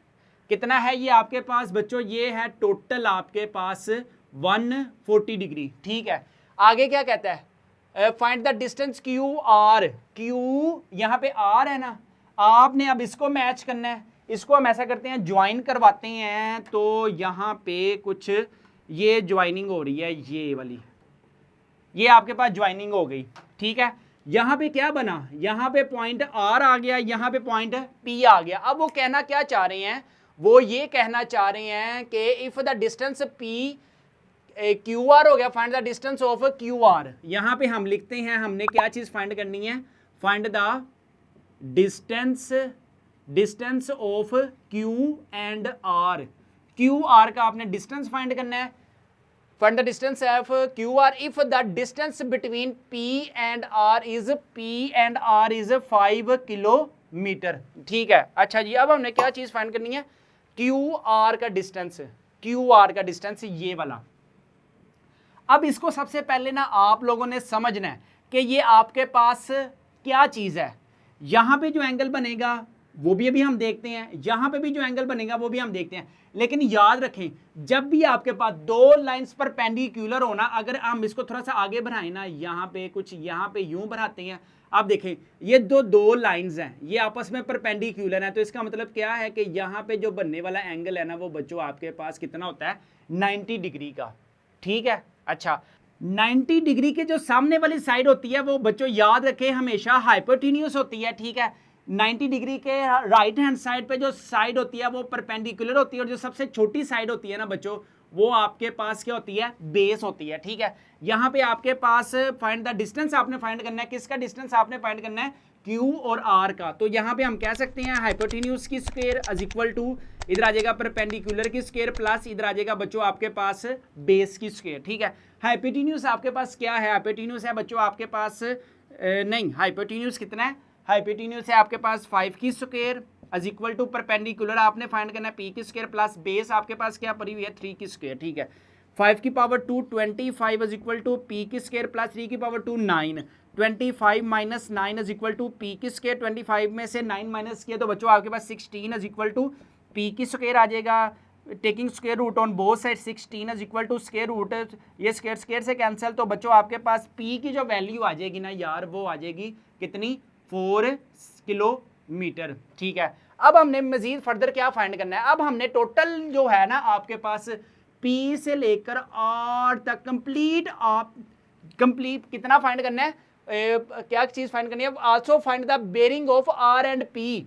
कितना है ये आपके पास बच्चों, ये है टोटल आपके पास 140 डिग्री। ठीक है, आगे क्या कहता है, find the distance Q R, Q यहाँ पे आर है ना, आपने अब इसको मैच करना है, इसको हम ऐसा करते हैं ज्वाइन करवाते हैं। तो यहाँ पे कुछ ये ज्वाइनिंग हो रही है, ये वाली, ये आपके पास ज्वाइनिंग हो गई। ठीक है, यहाँ पे क्या बना, यहाँ पे पॉइंट आर आ गया, यहाँ पे पॉइंट पी आ गया। अब वो कहना क्या चाह रहे हैं, वो ये कहना चाह रहे हैं कि if the distance P Q R हो गया, find the distance of Q are. यहां पे हम लिखते हैं हमने क्या चीज फाइंड करनी है, find the distance of Q and R, Q R का आपने डिस्टेंस फाइंड करना है। Find the distance of Q R if the distance between P and R is 5 kilometre. ठीक है, अच्छा जी, अब हमने क्या चीज फाइंड करनी है, क्यू आर का डिस्टेंस, क्यू आर का डिस्टेंस ये वाला। अब इसको सबसे पहले ना आप लोगों ने समझना है कि ये आपके पास क्या चीज़ है। यहाँ पे जो एंगल बनेगा वो भी अभी हम देखते हैं, यहाँ पे भी जो एंगल बनेगा वो भी हम देखते हैं, लेकिन याद रखें जब भी आपके पास दो लाइंस परपेंडिकुलर होना, अगर हम इसको थोड़ा सा आगे बढ़ाएं ना, यहाँ पे कुछ यहाँ पे यूं बढ़ाते हैं, आप देखें ये दो लाइंस हैं, ये आपस में परपेंडिकुलर हैं, तो इसका मतलब क्या है कि यहाँ पे जो बनने वाला एंगल है ना वो बच्चों आपके पास कितना होता है, 90 डिग्री का। ठीक है, अच्छा 90 डिग्री के जो सामने वाली साइड होती है वो बच्चों याद रखें हमेशा हाइपोटेन्यूस होती है। ठीक है, 90 डिग्री के राइट हैंड साइड पे जो साइड होती है वो परपेंडिकुलर होती है, और जो सबसे छोटी साइड होती है ना बच्चों वो आपके पास क्या होती है, बेस होती है। ठीक है, यहाँ पे आपके पास फाइंड द डिस्टेंस आपने फाइंड करना है, किसका डिस्टेंस आपने फाइंड करना है, क्यू और आर का। तो यहाँ पे हम कह सकते हैं हाइपोटेन्यूस की स्क्वायर इज इक्वल टू, इधर आ जाएगा परपेंडिकुलर की स्क्वायर प्लस इधर आ जाएगा बच्चों आपके पास बेस की स्क्वायर। ठीक है, हाइपोटेन्यूस आपके पास क्या है, हाइपोटेन्यूस है बच्चों आपके पास नहीं, हाइपोटेन्यूस कितना है, हाइपोटेन्यूस है आपके पास 5 की square is equal to perpendicular आपने फाइंड करना है p की स्क्वायर प्लस बेस आपके पास क्या पड़ी हुई है 3 की स्क्वायर। ठीक है, 5 की power 2 25 is equal to p की स्क्वायर प्लस 3 की power 2 9, 25 minus 9 is equal to p की स्क्वायर, 25 में से 9 माइनस किया तो बच्चों आपके पास 16 इज इक्वल टू p की स्क्वायर आ जाएगा, taking square root on both side 16 is equal to square root, ये स्क्वायर स्क्वायर से कैंसिल, तो बच्चों आपके पास p की जो वैल्यू आ जाएगी ना यार वो आ जाएगी कितनी, 4 किलोमीटर। ठीक है, अब हमने मजीद फर्दर क्या फाइंड करना है, अब हमने टोटल जो है ना आपके पास P से लेकर R तक कंप्लीट कितना फाइंड करना है, क्या चीज फाइंड करनी है, also find the bearing of R and P,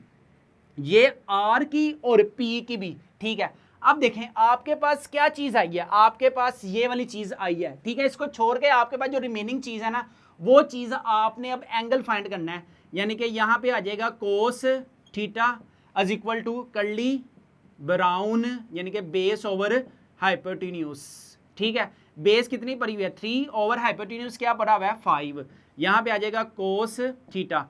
ये R की और P की भी, ठीक है। अब देखें आपके पास क्या चीज आई है, आपके पास ये वाली चीज आई है, ठीक है। इसको छोड़ के आपके पास जो रिमेनिंग चीज है ना, वो चीज आपने अब एंगल फाइंड करना है, यानी कि यहां पे आ जाएगा cos theta is equal to curly brown यानी कि बेस ओवर हाइपोटेन्यूज, ठीक है। बेस कितनी पड़ी हुई है 3 ओवर हाइपोटेन्यूज क्या पड़ा हुआ है 5, यहां पे आ जाएगा कोस थीटा,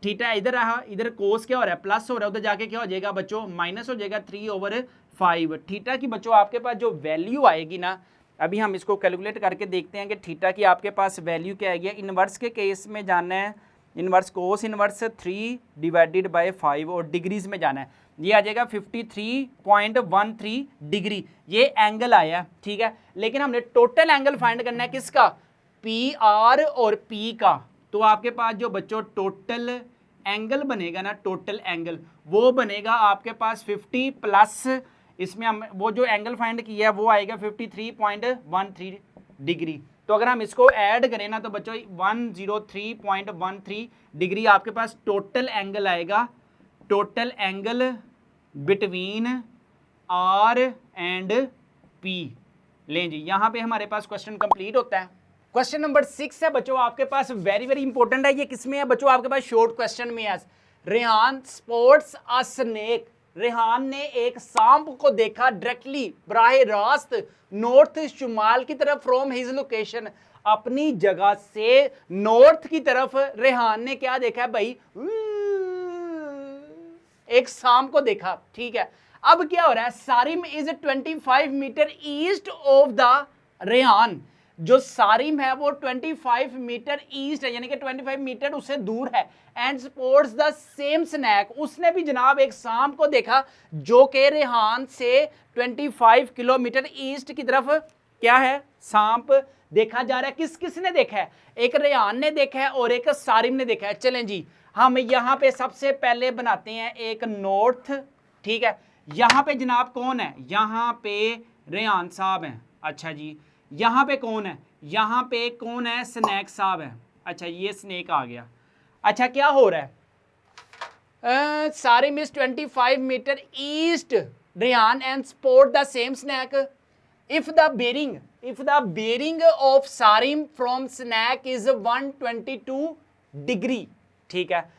थीटा इधर रहा, इधर कोस क्या हो रहा है प्लस हो रहा है, उधर जाके क्या हो जाएगा बच्चों माइनस हो जाएगा 3 ओवर 5। थीटा की बच्चों आपके पास जो वैल्यू आएगी ना, अभी हम इसको कैलकुलेट करके देखते हैं कि थीटा की आपके पास वैल्यू क्या आएगी। इनवर्स के केस में जाना है, inverse cos inverse 3 divided by 5 और डिग्रीज में जाना है, ये आ जाएगा 53.13 डिग्री, ये एंगल आया, ठीक है। लेकिन हमने टोटल एंगल फाइंड करना है किसका, पी आर और पी का, तो आपके पास जो बच्चों टोटल एंगल बनेगा ना, टोटल एंगल वो बनेगा आपके पास 50 प्लस इसमें हम वो जो एंगल फाइंड किया है वो आएगा 53.13 डिग्री। तो अगर हम इसको ऐड करें ना तो बच्चों 103.13 डिग्री आपके पास टोटल एंगल आएगा, total angle between R and P. लें जी, यहां पे हमारे पास क्वेश्चन कंप्लीट होता है। क्वेश्चन नंबर 6 है बच्चों आपके पास, वेरी वेरी इंपॉर्टेंट है, ये किसमें है बच्चों आपके पास शॉर्ट क्वेश्चन में है। रेहान स्पॉट्स अ स्नेक, रेहान ने एक सांप को देखा डायरेक्टली बराह रास्त नॉर्थ शुमाल की तरफ फ्रॉम हिज लोकेशन, अपनी जगह से नॉर्थ की तरफ रेहान ने क्या देखा है भाई, एक सांप को देखा, ठीक है। अब क्या हो रहा है, Sarim is 25 metre east of the Rehan, जो सारिम है वो 25 मीटर ईस्ट है यानी कि 25 मीटर उससे दूर है, and spots the same snack, उसने भी जनाब एक सांप को देखा जो कि रेहान से 25 किलोमीटर ईस्ट की तरफ क्या है सांप देखा जा रहा है। किसने देखा है, एक रेहान ने देखा है और एक सारिम ने देखा है। चलें जी, हम यहां पे सबसे पहले बनाते हैं एक नॉर्थ, ठीक है। यहां पे जनाब कौन है, यहां पे रेहान साहब हैं, अच्छा जी। यहां पे कौन है, यहां पे कौन है, स्नैक साहब है, अच्छा ये स्नेक आ गया। अच्छा क्या हो रहा है, Sarim is 25 metre east Rehan and spot the same snack, if the bearing of sarim from snack is 122 degree, ठीक है।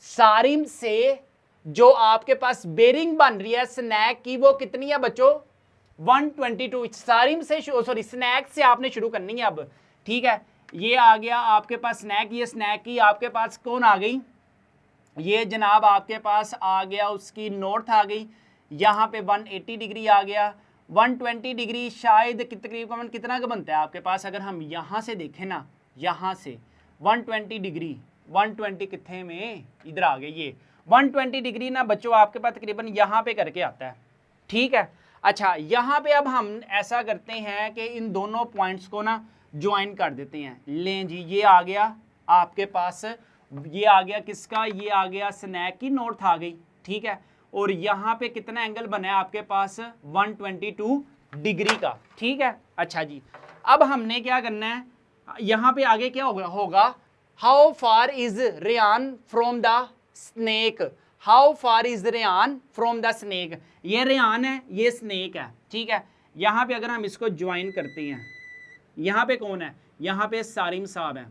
सारिम से जो आपके पास बेरिंग बन रही है स्नैक की वो कितनी है बच्चों 122, सारिम से सॉरी स्नैक से आपने शुरू करनी है अब, ठीक है। ये आ गया आपके पास स्नैक, ये स्नैक की आपके पास कौन आ गई, ये जनाब आपके पास आ गया उसकी नॉर्थ आ गई, यहाँ पे 180 डिग्री आ गया, 120 डिग्री शायद तकरीबन कितना का बनता है आपके पास, अगर हम यहाँ से देखें ना, यहाँ से 120 डिग्री, 120 कितने में इधर आ गए, ये 120 डिग्री ना बच्चों आपके पास तकरीबन यहाँ पे करके आता है, ठीक है। अच्छा यहाँ पे अब हम ऐसा करते हैं कि इन दोनों पॉइंट्स को ना ज्वाइन कर देते हैं। लें जी, ये आ गया आपके पास, ये आ गया किसका, ये आ गया स्नैक की नॉर्थ आ गई, ठीक है। और यहाँ पे कितना एंगल बना है आपके पास 122 डिग्री का, ठीक है। अच्छा जी, अब हमने क्या करना है, यहाँ पे आगे क्या होगा how far is Rehan from the snake, how far is Rehan from the snake, ये रेहान है ये स्नेक है, ठीक है। यहाँ पे अगर हम इसको ज्वाइन करते हैं, यहाँ पे कौन है, यहाँ पे सारिम साहब है,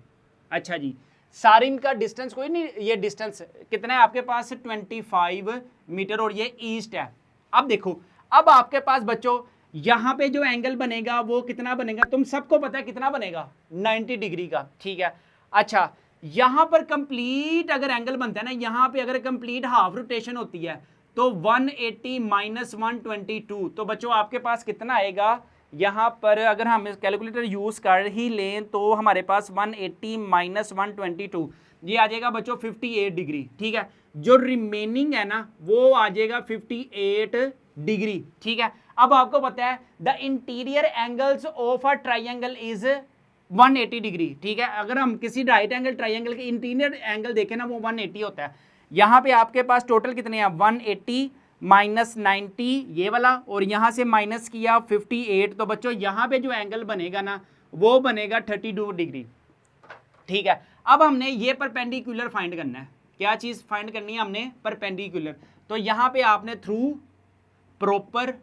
अच्छा जी। सारिम का डिस्टेंस कोई नहीं, ये डिस्टेंस कितना है आपके पास 25 मीटर और ये ईस्ट है। अब देखो, अब आपके पास बच्चों यहाँ पे जो एंगल बनेगा वो कितना बनेगा, तुम सबको पता है कितना बनेगा 90 डिग्री का, ठीक है। अच्छा यहाँ पर कंप्लीट अगर एंगल बनता है ना, यहाँ पे अगर कंप्लीट हाफ रोटेशन होती है तो 180 माइनस 122, तो बच्चों आपके पास कितना आएगा, यहाँ पर अगर हम कैलकुलेटर यूज़ कर ही लें तो हमारे पास 180 माइनस 122 ये आ जाएगा बच्चों 58 डिग्री, ठीक है। जो रिमेनिंग है ना वो आ जाएगा 58 डिग्री, ठीक है। अब आपको पता है the interior angles of a triangle is 180 degree, ठीक है। अगर हम किसी राइट एंगल ट्राइंगल के इंटीरियर एंगल देखें ना वो 180 होता है। यहाँ पे आपके पास टोटल कितने हैं 180 -90 ये वाला, और यहाँ से माइनस किया 58, तो बच्चों यहाँ पे जो एंगल बनेगा ना वो बनेगा 32 डिग्री। ठीक है, अब हमने ये परपेंडिकुलर फाइंड करना है। क्या चीज़ फाइंड करनी है हमने? परपेंडिकुलर। तो यहाँ पे आपने थ्रू प्रॉपर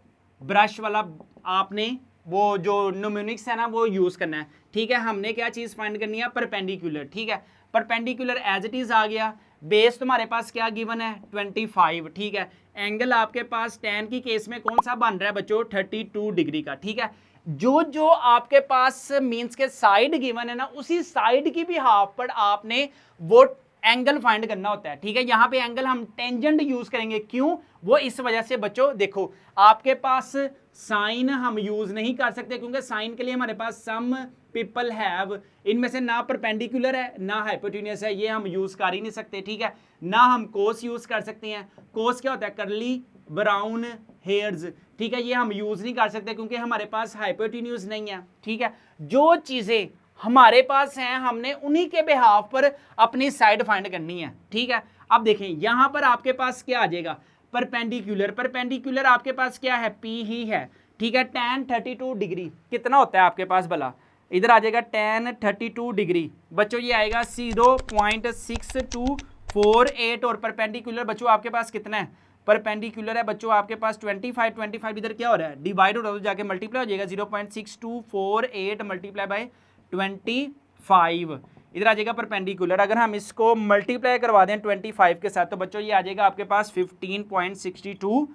ब्रश वाला आपने वो जो न्यूमेरिक्स है ना वो यूज़ करना है। ठीक है, हमने क्या चीज़ फाइंड करनी है? परपेंडिकुलर। ठीक है, परपेंडिकुलर एज इट इज़ आ गया। बेस तुम्हारे पास क्या गिवन है? 25। ठीक है, एंगल आपके पास टेन की केस में कौन सा बन रहा है बच्चों? 32 डिग्री का। ठीक है, जो जो आपके पास मीन्स के साइड गिवन है ना, उसी साइड की भी हाफ पर आपने वो एंगल फाइंड करना होता है। ठीक है, यहाँ पे एंगल हम टेंजेंट यूज करेंगे। क्यों? वो इस वजह से बच्चों देखो आपके पास साइन हम यूज नहीं कर सकते, क्योंकि साइन के लिए हमारे पास सम पीपल हैव, इनमें से ना परपेंडिकुलर है ना हाइपोटेन्यूस है, ये हम यूज कर ही नहीं सकते। ठीक है, ना हम कोस यूज कर सकते हैं। कोस क्या होता है? Curly brown hairs. ठीक है, ये हम यूज नहीं कर सकते क्योंकि हमारे पास हाइपोटेन्यूस नहीं है। ठीक है, जो चीजें हमारे पास हैं हमने उन्हीं के बिहाफ पर अपनी साइड फाइंड करनी है। ठीक है, अब देखें यहां पर आपके पास क्या आ जाएगा? परपेंडिकुलर। परपेंडिकुलर आपके पास क्या है? पी ही है। ठीक है, tan 32 डिग्री कितना होता है आपके पास भला? इधर आ जाएगा tan 32 डिग्री बच्चों, ये आएगा 0.6248, और परपेंडिकुलर बच्चों आपके पास कितना है? परपेंडिकुलर है बच्चों आपके पास 25 इधर क्या हो रहा है? डिवाइड हो रहा है तो जाके मल्टीप्लाई हो जाएगा। 0.6248 मल्टीप्लाई बाय 25 इधर आ जाएगा परपेंडिकुलर। अगर हम इसको मल्टीप्लाई करवा दें 25 के साथ तो बच्चों ये आ जाएगा आपके पास 15.62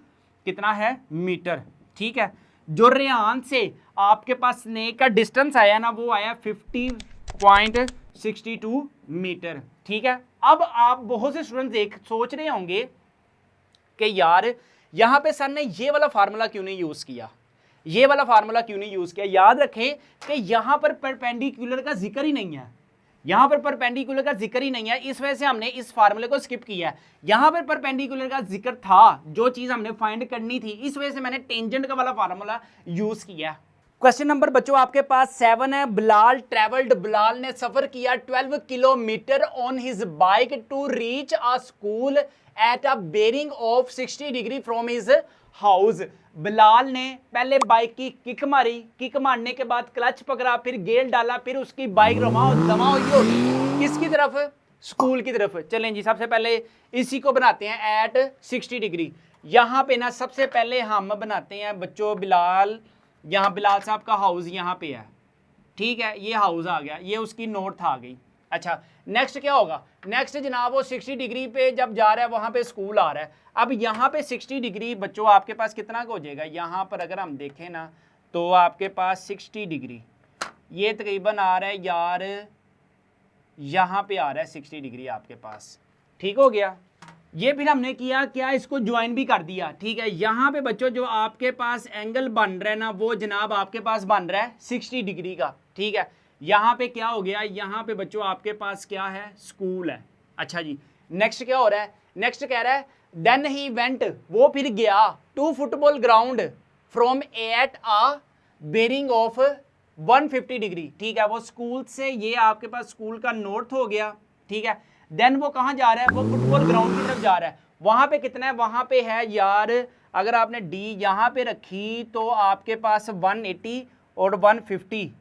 कितना है? मीटर। ठीक है, जो रेहान से आपके पास स्नेक का डिस्टेंस आया ना वो आया 50.62 मीटर। ठीक है, अब आप बहुत से स्टूडेंट सोच रहे होंगे कि यार यहां पे सर ने ये वाला फार्मूला क्यों नहीं यूज किया? ये वाला फार्मूला क्यों नहीं यूज किया? याद रखें कि यहां पर परपेंडिकुलर का जिक्र ही नहीं है। यहां पर परपेंडिकुलर का जिक्र ही नहीं है, इस वजह से हमने इस फार्मूले को स्किप किया है। यहां पर परपेंडिकुलर का जिक्र था, जो चीज हमने फाइंड करनी थी, इस वजह से मैंने टेंजेंट का वाला फार्मूला यूज किया। क्वेश्चन नंबर बच्चों आपके पास 7 है। बिलाल ने सफर किया 12 kilometre on his bike to reach a school at a bearing of 60 degree from his house. Bilal ने पहले बाइक की किक मारी, किक मारने के बाद क्लच पकड़ा, फिर गेयर डाला, फिर उसकी बाइक दमा हुई होगी किसकी तरफ? स्कूल की तरफ। चलें जी, सबसे पहले इसी को बनाते हैं एट 60 डिग्री। यहां पे ना सबसे पहले हम बनाते हैं बच्चों बिलाल, यहाँ बिलाल साहब का हाउस यहाँ पे है। ठीक है, ये हाउस आ गया, ये उसकी नॉर्थ आ गई। अच्छा, नेक्स्ट क्या होगा? नेक्स्ट जनाब वो 60 डिग्री पे जब जा रहा है वहां पे स्कूल आ रहा है। अब यहाँ पे 60 डिग्री बच्चों आपके पास कितना का हो जाएगा? यहाँ पर अगर हम देखें ना तो आपके पास 60 डिग्री ये तकरीबन आ रहा है यार, यहाँ पे आ रहा है 60 डिग्री आपके पास। ठीक हो गया, ये फिर हमने किया क्या? इसको ज्वाइन भी कर दिया। ठीक है, यहाँ पे बच्चों जो आपके पास एंगल बन रहा है ना वो जनाब आपके पास बन रहा है 60 डिग्री का। ठीक है, यहाँ पे क्या हो गया? यहाँ पे बच्चों आपके पास क्या है? स्कूल है। अच्छा जी, नेक्स्ट क्या हो रहा है? नेक्स्ट कह रहा है देन ही वेंट, वो फिर गया to football ground from at a bearing of 150 degree. ठीक है, वो स्कूल से, ये आपके पास स्कूल का नॉर्थ हो गया। ठीक है, देन वो कहाँ जा रहा है? वो फुटबॉल ग्राउंड की तरफ जा रहा है। वहां पे कितना है? वहां पे है यार, अगर आपने डी यहाँ पे रखी तो आपके पास 180 और 150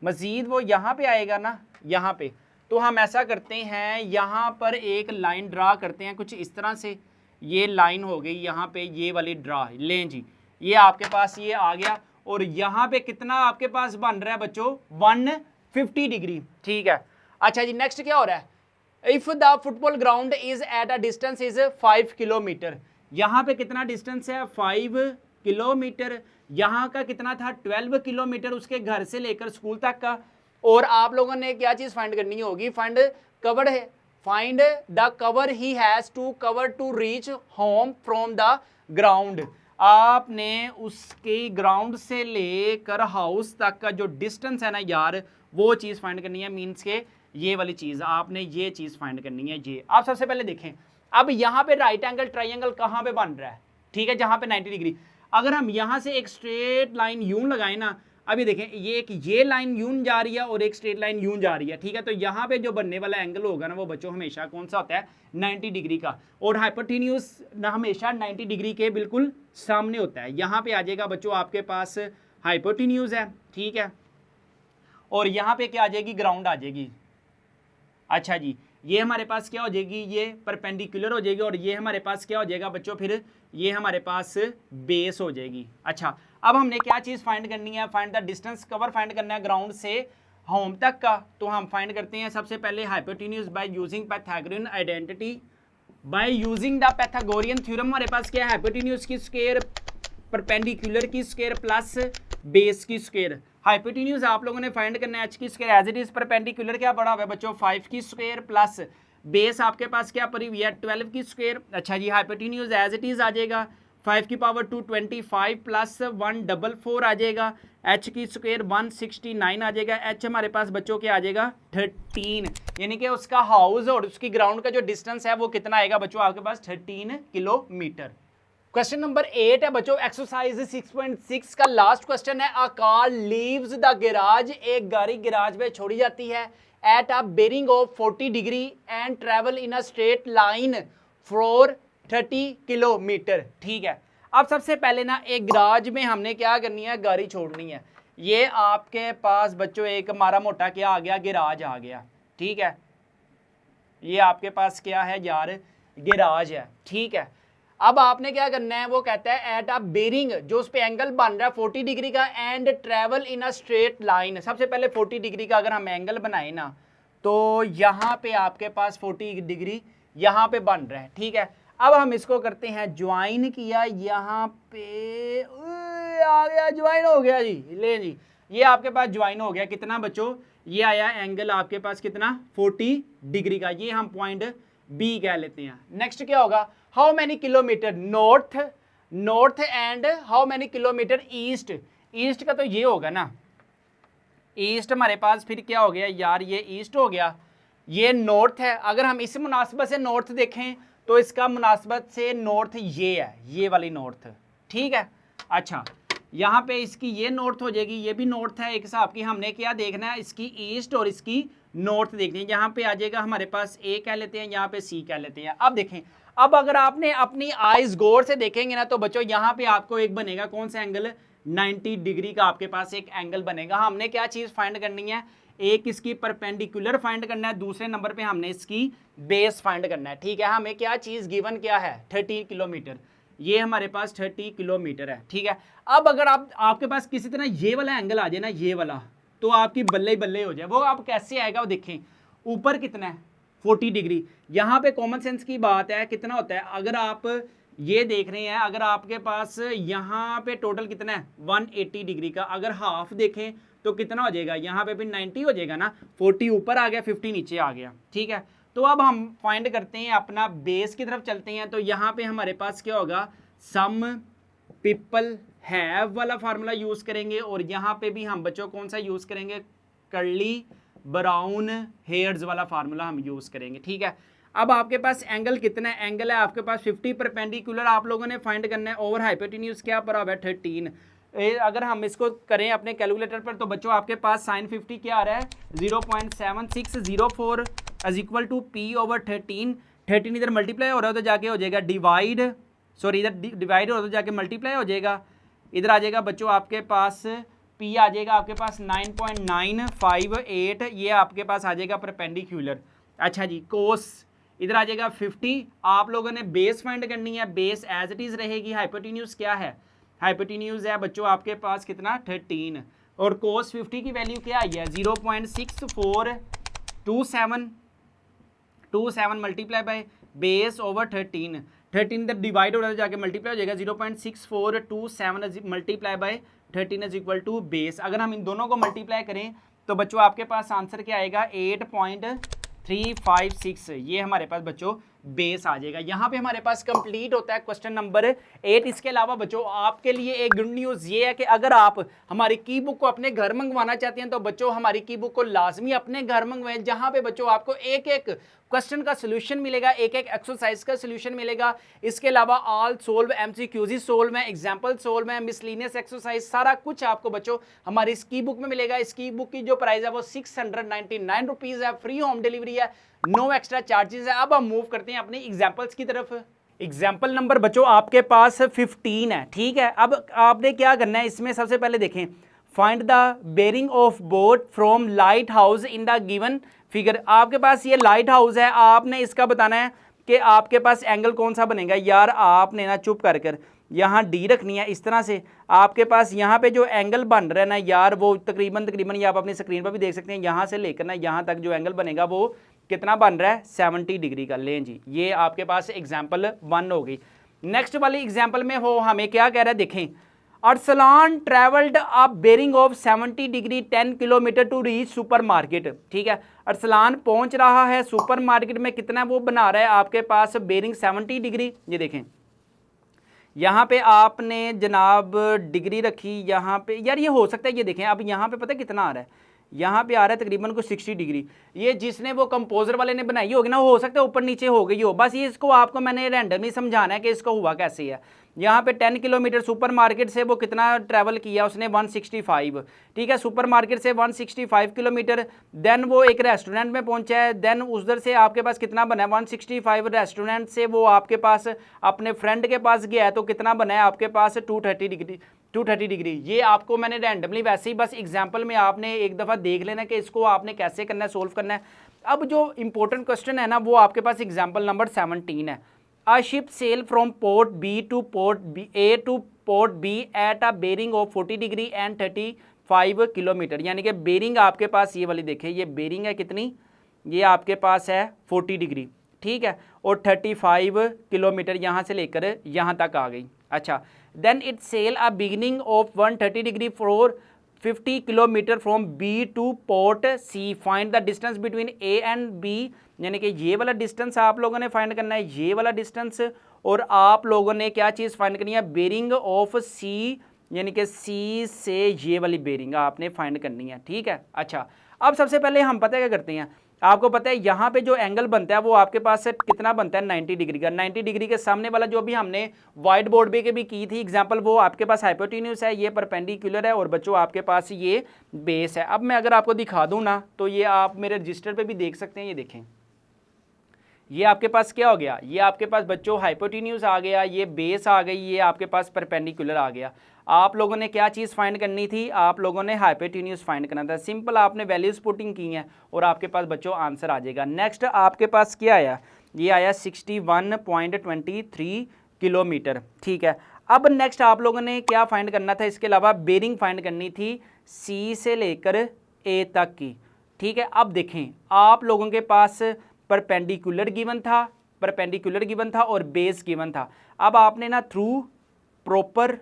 मजीद वो यहाँ पे आएगा ना, यहाँ पे। तो हम ऐसा करते हैं, यहाँ पर एक लाइन ड्रा करते हैं कुछ इस तरह से। ये लाइन हो गई यहाँ पे, ये वाली ड्रा लें जी, ये आपके पास ये आ गया, और यहाँ पे कितना आपके पास बन रहा है बच्चों? 150 डिग्री। ठीक है, अच्छा जी, नेक्स्ट क्या हो रहा है? If the football ground is at a distance is 5 kilometre, यहाँ पे कितना डिस्टेंस है? 5 किलोमीटर। यहाँ का कितना था? 12 किलोमीटर उसके घर से लेकर स्कूल तक का। और आप लोगों ने क्या चीज फाइंड करनी होगी? फाइंड कवर है, find the cover he has to cover to reach home from the ground. आपने उसके ग्राउंड से लेकर हाउस तक का जो डिस्टेंस है ना यार, वो चीज फाइंड करनी है। मीन्स के ये वाली चीज आपने ये चीज फाइंड करनी है। ये आप सबसे पहले देखें, अब यहाँ पे राइट एंगल ट्राइंगल कहाँ पे बन रहा है? ठीक है, जहाँ पे 90 डिग्री। अगर हम यहाँ से एक स्ट्रेट लाइन यूं लगाएं ना, अभी देखें ये लाइन यूं जा रही है और एक स्ट्रेट लाइन यूं जा रही है, ठीक है। तो यहाँ पे जो बनने वाला एंगल होगा ना वो बच्चों हमेशा कौन सा होता है, 90 डिग्री का। और हाइपोटेन्यूज ना हमेशा 90 डिग्री के बिल्कुल सामने होता है। यहाँ पे आ जाएगा बच्चों आपके पास हाइपोटेन्यूज है, ठीक है, और यहाँ पे क्या आ जाएगी, ग्राउंड आ जाएगी। अच्छा जी, ये हमारे पास क्या हो जाएगी, ये परपेंडिकुलर हो जाएगी, और ये हमारे पास क्या हो जाएगा बच्चों, फिर ये हमारे पास बेस हो जाएगी। अच्छा, अब हमने क्या चीज़ फाइंड करनी है, find the distance cover find करना है ग्राउंड से होम तक का। तो हम फाइंड करते हैं सबसे पहले hypotenuse by using Pythagorean identity. By using the Pythagorean theorem हमारे पास क्या है, हाइपोटेन्यूज की स्क्वायर, परपेंडिकुलर की स्क्वायर प्लस बेस की स्क्वायर। हाइपोटेन्यूज आप लोगों ने फाइंड करना है एच की square as it is, perpendicular क्या पड़ा हुआ है बच्चों 5 की स्क्वायर प्लस बेस आपके पास क्या पड़ी हुई है 12 की स्क्वायर। अच्छा जी, हाइपोटेन्यूज एज इट इज आ जाएगा 5 की पावर 2 25 प्लस 144 आ जाएगा, एच की स्क्वायर 169 आ जाएगा, एच हमारे पास बच्चों के आ जाएगा 13, यानी कि उसका हाउस और उसकी ग्राउंड का जो डिस्टेंस है वो कितना आएगा बच्चों आपके पास 13 किलोमीटर। क्वेश्चन नंबर 8 है बच्चों एक्सरसाइज 6.6 का लास्ट क्वेश्चन है। A car leaves the garage, एक गाड़ी गैराज में छोड़ी जाती है at a bearing of 40 degree and travel in a straight line for 30 kilometre, ठीक है। अब सबसे पहले ना एक गैराज में हमने क्या करनी है, गाड़ी छोड़नी है। ये आपके पास बच्चों एक मारा मोटा क्या आ गया, गैराज आ गया, ठीक है। ये आपके पास क्या है यार, गैराज है, ठीक है। अब आपने क्या करना है, वो कहता है एट अ बेरिंग, जो उस पे एंगल बन रहा है 40 डिग्री का, and travel in a straight line. सबसे पहले 40 डिग्री का अगर हम एंगल बनाए ना, तो यहाँ पे आपके पास 40 डिग्री यहाँ पे बन रहा है, ठीक है। अब हम इसको करते हैं ज्वाइन किया, यहाँ पे आ गया, ज्वाइन हो गया जी, ले जी, ये आपके पास ज्वाइन हो गया। कितना बच्चों, ये आया एंगल आपके पास कितना 40 डिग्री का, ये हम पॉइंट बी कह लेते हैं। नेक्स्ट क्या होगा, how many kilometre north and how many kilometre east, east का तो ये होगा ना, ईस्ट हमारे पास फिर क्या हो गया यार, ये ईस्ट हो गया, ये नॉर्थ है। अगर हम इस मुनासबत से नॉर्थ देखें तो इसका मुनासबत से नॉर्थ ये है, ये वाली नॉर्थ, ठीक है। अच्छा, यहाँ पे इसकी ये नॉर्थ हो जाएगी, ये भी नॉर्थ है एक हिसाब की। हमने क्या देखना है, इसकी ईस्ट और इसकी नॉर्थ देखनी है। यहाँ पे आ जाएगा हमारे पास ए कह लेते हैं, यहाँ पे सी कह लेते हैं। अब देखें, अब अगर आपने अपनी आइज गौर से देखेंगे ना, तो बच्चों यहाँ पे आपको एक बनेगा कौन सा एंगल, 90 डिग्री का आपके पास एक एंगल बनेगा। हमने क्या चीज़ फाइंड करनी है, एक इसकी परपेंडिकुलर फाइंड करना है, दूसरे नंबर पे हमने इसकी बेस फाइंड करना है, ठीक है। हमें क्या चीज़ गिवन क्या है, 30 किलोमीटर, ये हमारे पास 30 किलोमीटर है, ठीक है। अब अगर आपके पास किसी तरह ये वाला एंगल आ जाए ना, ये वाला, तो आपकी बल्ले बल्ले हो जाए। वो आप कैसे आएगा, वो देखें, ऊपर कितना है 40 डिग्री, यहाँ पे कॉमन सेंस की बात है, कितना होता है, अगर आप ये देख रहे हैं, अगर आपके पास यहाँ पे टोटल कितना है 180 डिग्री का, अगर हाफ देखें तो कितना हो जाएगा, यहाँ पे भी 90 हो जाएगा ना, 40 ऊपर आ गया 50 नीचे आ गया, ठीक है। तो अब हम फाइंड करते हैं, अपना बेस की तरफ चलते हैं। तो यहाँ पे हमारे पास क्या होगा, सम पीपल हैव वाला फार्मूला यूज़ करेंगे, और यहाँ पे भी हम बच्चों कौन सा यूज़ करेंगे, कर्ली ब्राउन हेयर्स वाला फार्मूला हम यूज़ करेंगे, ठीक है। अब आपके पास एंगल कितना है, एंगल है आपके पास 50, परपेंडिकुलर आप लोगों ने फाइंड करना है, ओवर हाइपोटेन्यूज क्या पड़ा हुआ है 13। अगर हम इसको करें अपने कैलकुलेटर पर, तो बच्चों आपके पास साइन 50 क्या आ रहा है 0.7604 is equal to P over 13। 13 इधर मल्टीप्लाई हो रहा है तो जाके हो जाएगा डिवाइड, सॉरी इधर डिवाइड हो रहा है तो जाके मल्टीप्लाई हो जाएगा, इधर आ जाएगा बच्चों आपके पास पी आ जाएगा आपके पास 9.958, ये आपके पास आ जाएगा परपेंडिकुलर। अच्छा जी, कोस इधर आ जाएगा 50। आप लोगों ने बेस फाइंड करनी है, बेस एज इट इज रहेगी। हाइपोटेन्यूज क्या है, हाइपोटेन्यूज है बच्चों आपके पास कितना 13, और कोस 50 की वैल्यू क्या आई है 0.6427 मल्टीप्लाई बाय बेस ओवर 13 इधर डिवाइड हो रहा है जाके मल्टीप्लाई हो जाएगा 0.6427 multiply by 13 is equal to base. अगर हम इन दोनों को मल्टीप्लाई करें तो बच्चों आपके पास आंसर क्या आएगा 8.356, ये हमारे पास बच्चों बेस आ जाएगा। यहाँ पे हमारे पास कंप्लीट होता है क्वेश्चन नंबर 8। इसके अलावा बच्चों आपके लिए एक गुड न्यूज़ ये है कि अगर आप हमारी की बुक को अपने घर मंगवाना चाहते हैं तो बच्चों हमारी की बुक को लाजमी अपने घर मंगवाएं, जहाँ पे बच्चों आपको एक एक क्वेश्चन का सोल्यूशन मिलेगा, एक एक एक्सरसाइज का सोल्यूशन मिलेगा। इसके अलावा ऑल सोल्व, एमसीक्यूज सोल्व है, एग्जाम्पल सोल्व है, मिसलिनियस एक्सरसाइज, सारा कुछ आपको बच्चों हमारी इस की बुक में मिलेगा। इस की बुक की जो प्राइस है वो 699 रुपीज़ है, फ्री होम डिलीवरी है, नो एक्स्ट्रा चार्जेस है। अब हम मूव करते हैं अपनी एग्जाम्पल्स की तरफ। एग्जाम्पल नंबर बच्चों आपके पास 15 है, ठीक है। अब आपने क्या करना है, इसमें सबसे पहले देखें, find the bearing of boat from lighthouse in the given figure. आपके पास ये लाइट हाउस है, आपने इसका बताना है कि आपके पास एंगल कौन सा बनेगा। यार आपने ना चुप कर यहाँ डी रखनी है इस तरह से। आपके पास यहाँ पे जो एंगल बन रहा है ना यार, वो तकरीबन ये आप अपनी स्क्रीन पर भी देख सकते हैं, यहाँ से लेकर ना यहाँ तक जो एंगल बनेगा वो कितना बन रहा है, 70 डिग्री का। लें जी, ये आपके पास एग्जाम्पल 1 हो गई। नेक्स्ट वाली एग्जाम्पल में वो हमें क्या कह रहा है, देखें, Arsalan travelled a bearing of 70 degree 10 kilometre to reach supermarket. ठीक है, अरसलान पहुंच रहा है सुपर मार्केट में, कितना वो बना रहा है आपके पास बेरिंग 70 डिग्री। ये देखें यहाँ पे आपने जनाब डिग्री रखी, यहाँ पे यार ये हो सकता है, ये देखें अब यहाँ पे पता है कितना आ रहा है, यहाँ पे आ रहा है तकरीबन को 60 डिग्री। ये जिसने वो कंपोजर वाले ने बनाई होगी ना, हो सकता है ऊपर नीचे हो गई हो, बस ये इसको आपको मैंने रैंडमली समझाना है कि इसको हुआ कैसे है। यहाँ पे 10 किलोमीटर सुपर मार्केट से वो कितना ट्रैवल किया उसने, 165। ठीक है, सुपर मार्केट से 165 किलोमीटर। देन वो एक रेस्टोरेंट में पहुंचा है, देन उधर से आपके पास कितना बना है, 165 रेस्टोरेंट से वो आपके पास अपने फ्रेंड के पास गया है, तो कितना बना है आपके पास 230 डिग्री। ये आपको मैंने रैंडमली वैसे ही बस एग्जाम्पल में आपने एक दफ़ा देख लेना कि इसको आपने कैसे करना है, सोल्व करना है। अब जो इंपॉर्टेंट क्वेश्चन है ना, वो आपके पास एग्जाम्पल नंबर 17 है। A ship sail from port B to port A to port B at a bearing of 40 degree and 35 kilometre. यानी कि बेरिंग आपके पास ये वाली देखें, ये बेरिंग है कितनी, ये आपके पास है 40 डिग्री, ठीक है, और 35 किलोमीटर यहाँ से लेकर यहाँ तक आ गई। अच्छा, then it sail a beginning of 130 degree for 50 kilometre from B to port C. Find the distance between A and B. यानी कि ये वाला डिस्टेंस आप लोगों ने फाइंड करना है, ये वाला डिस्टेंस, और आप लोगों ने क्या चीज़ फाइंड करनी है, बेरिंग ऑफ सी, यानी कि सी से ये वाली बेरिंग आपने फाइंड करनी है। ठीक है, अच्छा, अब सबसे पहले हम पता है क्या करते हैं, आपको पता है यहाँ पे जो एंगल बनता है वो आपके पास से कितना बनता है, 90 डिग्री का। 90 डिग्री के सामने वाला जो भी हमने वाइट बोर्ड पे के भी की थी एग्जांपल, वो आपके पास हाइपोटेन्यूस है, ये परपेंडिकुलर है, और बच्चों आपके पास ये बेस है। अब मैं अगर आपको दिखा दूँ ना, तो ये आप मेरे रजिस्टर पे भी देख सकते हैं। ये देखें, ये आपके पास क्या हो गया, ये आपके पास बच्चों हाइपोटेन्यूस आ गया, ये बेस आ गई, ये आपके पास परपेंडिकुलर आ गया। आप लोगों ने क्या चीज़ फाइंड करनी थी, आप लोगों ने हाइपोटेन्यूस फाइंड करना था। सिंपल आपने वैल्यूज पुटिंग की हैं और आपके पास बच्चों आंसर आ जाएगा। नेक्स्ट आपके पास क्या आया, ये आया 61.23 किलोमीटर। ठीक है, अब नेक्स्ट आप लोगों ने क्या फाइंड करना था, इसके अलावा बेरिंग फाइंड करनी थी सी से लेकर ए तक की। ठीक है, अब देखें आप लोगों के पास परपेंडिकुलर गिवन था और बेस गिवन था। अब आपने ना थ्रू प्रॉपर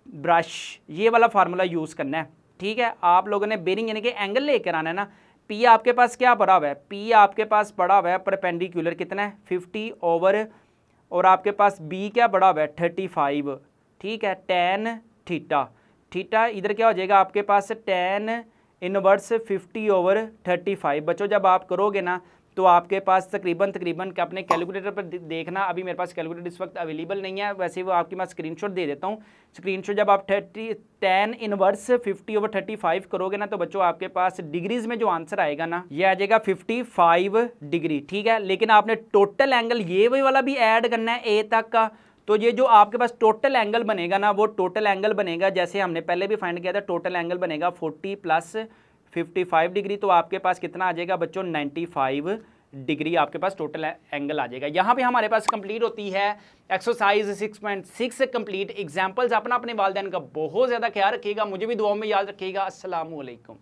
ब्रश ये वाला फार्मूला यूज़ करना है। ठीक है, आप लोगों ने बेरिंग यानी कि एंगल लेकर आना है ना। पी आपके पास क्या पड़ा हुआ है, पी आपके पास पड़ा हुआ है परपेंडिकुलर कितना है 50 ओवर, और आपके पास बी क्या पड़ा हुआ है 35। ठीक है, tan थीटा इधर क्या हो जाएगा आपके पास tan इनवर्स 50 ओवर 35। बच्चों जब आप करोगे ना तो आपके पास तकरीबन कि अपने कैलकुलेटर पर देखना, अभी मेरे पास कैलकुलेटर इस वक्त अवेलेबल नहीं है, वैसे वो आपके पास स्क्रीनशॉट दे देता हूँ। स्क्रीनशॉट जब आप tan इनवर्स 50 ओवर 35 करोगे ना, तो बच्चों आपके पास डिग्रीज में जो आंसर आएगा ना, ये आ जाएगा 55 डिग्री। ठीक है, लेकिन आपने टोटल एंगल ये वही वाला भी ऐड करना है ए तक का। तो ये जो आपके पास टोटल एंगल बनेगा ना, वो टोटल एंगल बनेगा जैसे हमने पहले भी फाइंड किया था, टोटल एंगल बनेगा 40 प्लस 55 डिग्री। तो आपके पास कितना आ जाएगा बच्चों 95 डिग्री आपके पास टोटल एंगल आ जाएगा। यहाँ पे हमारे पास कंप्लीट होती है एक्सरसाइज 6.6 कंप्लीट। एग्जाम्पल्स अपने वालिदैन का बहुत ज़्यादा ख्याल रखिएगा, मुझे भी दुआओं में याद रखिएगा। अस्सलामु अलैकुम।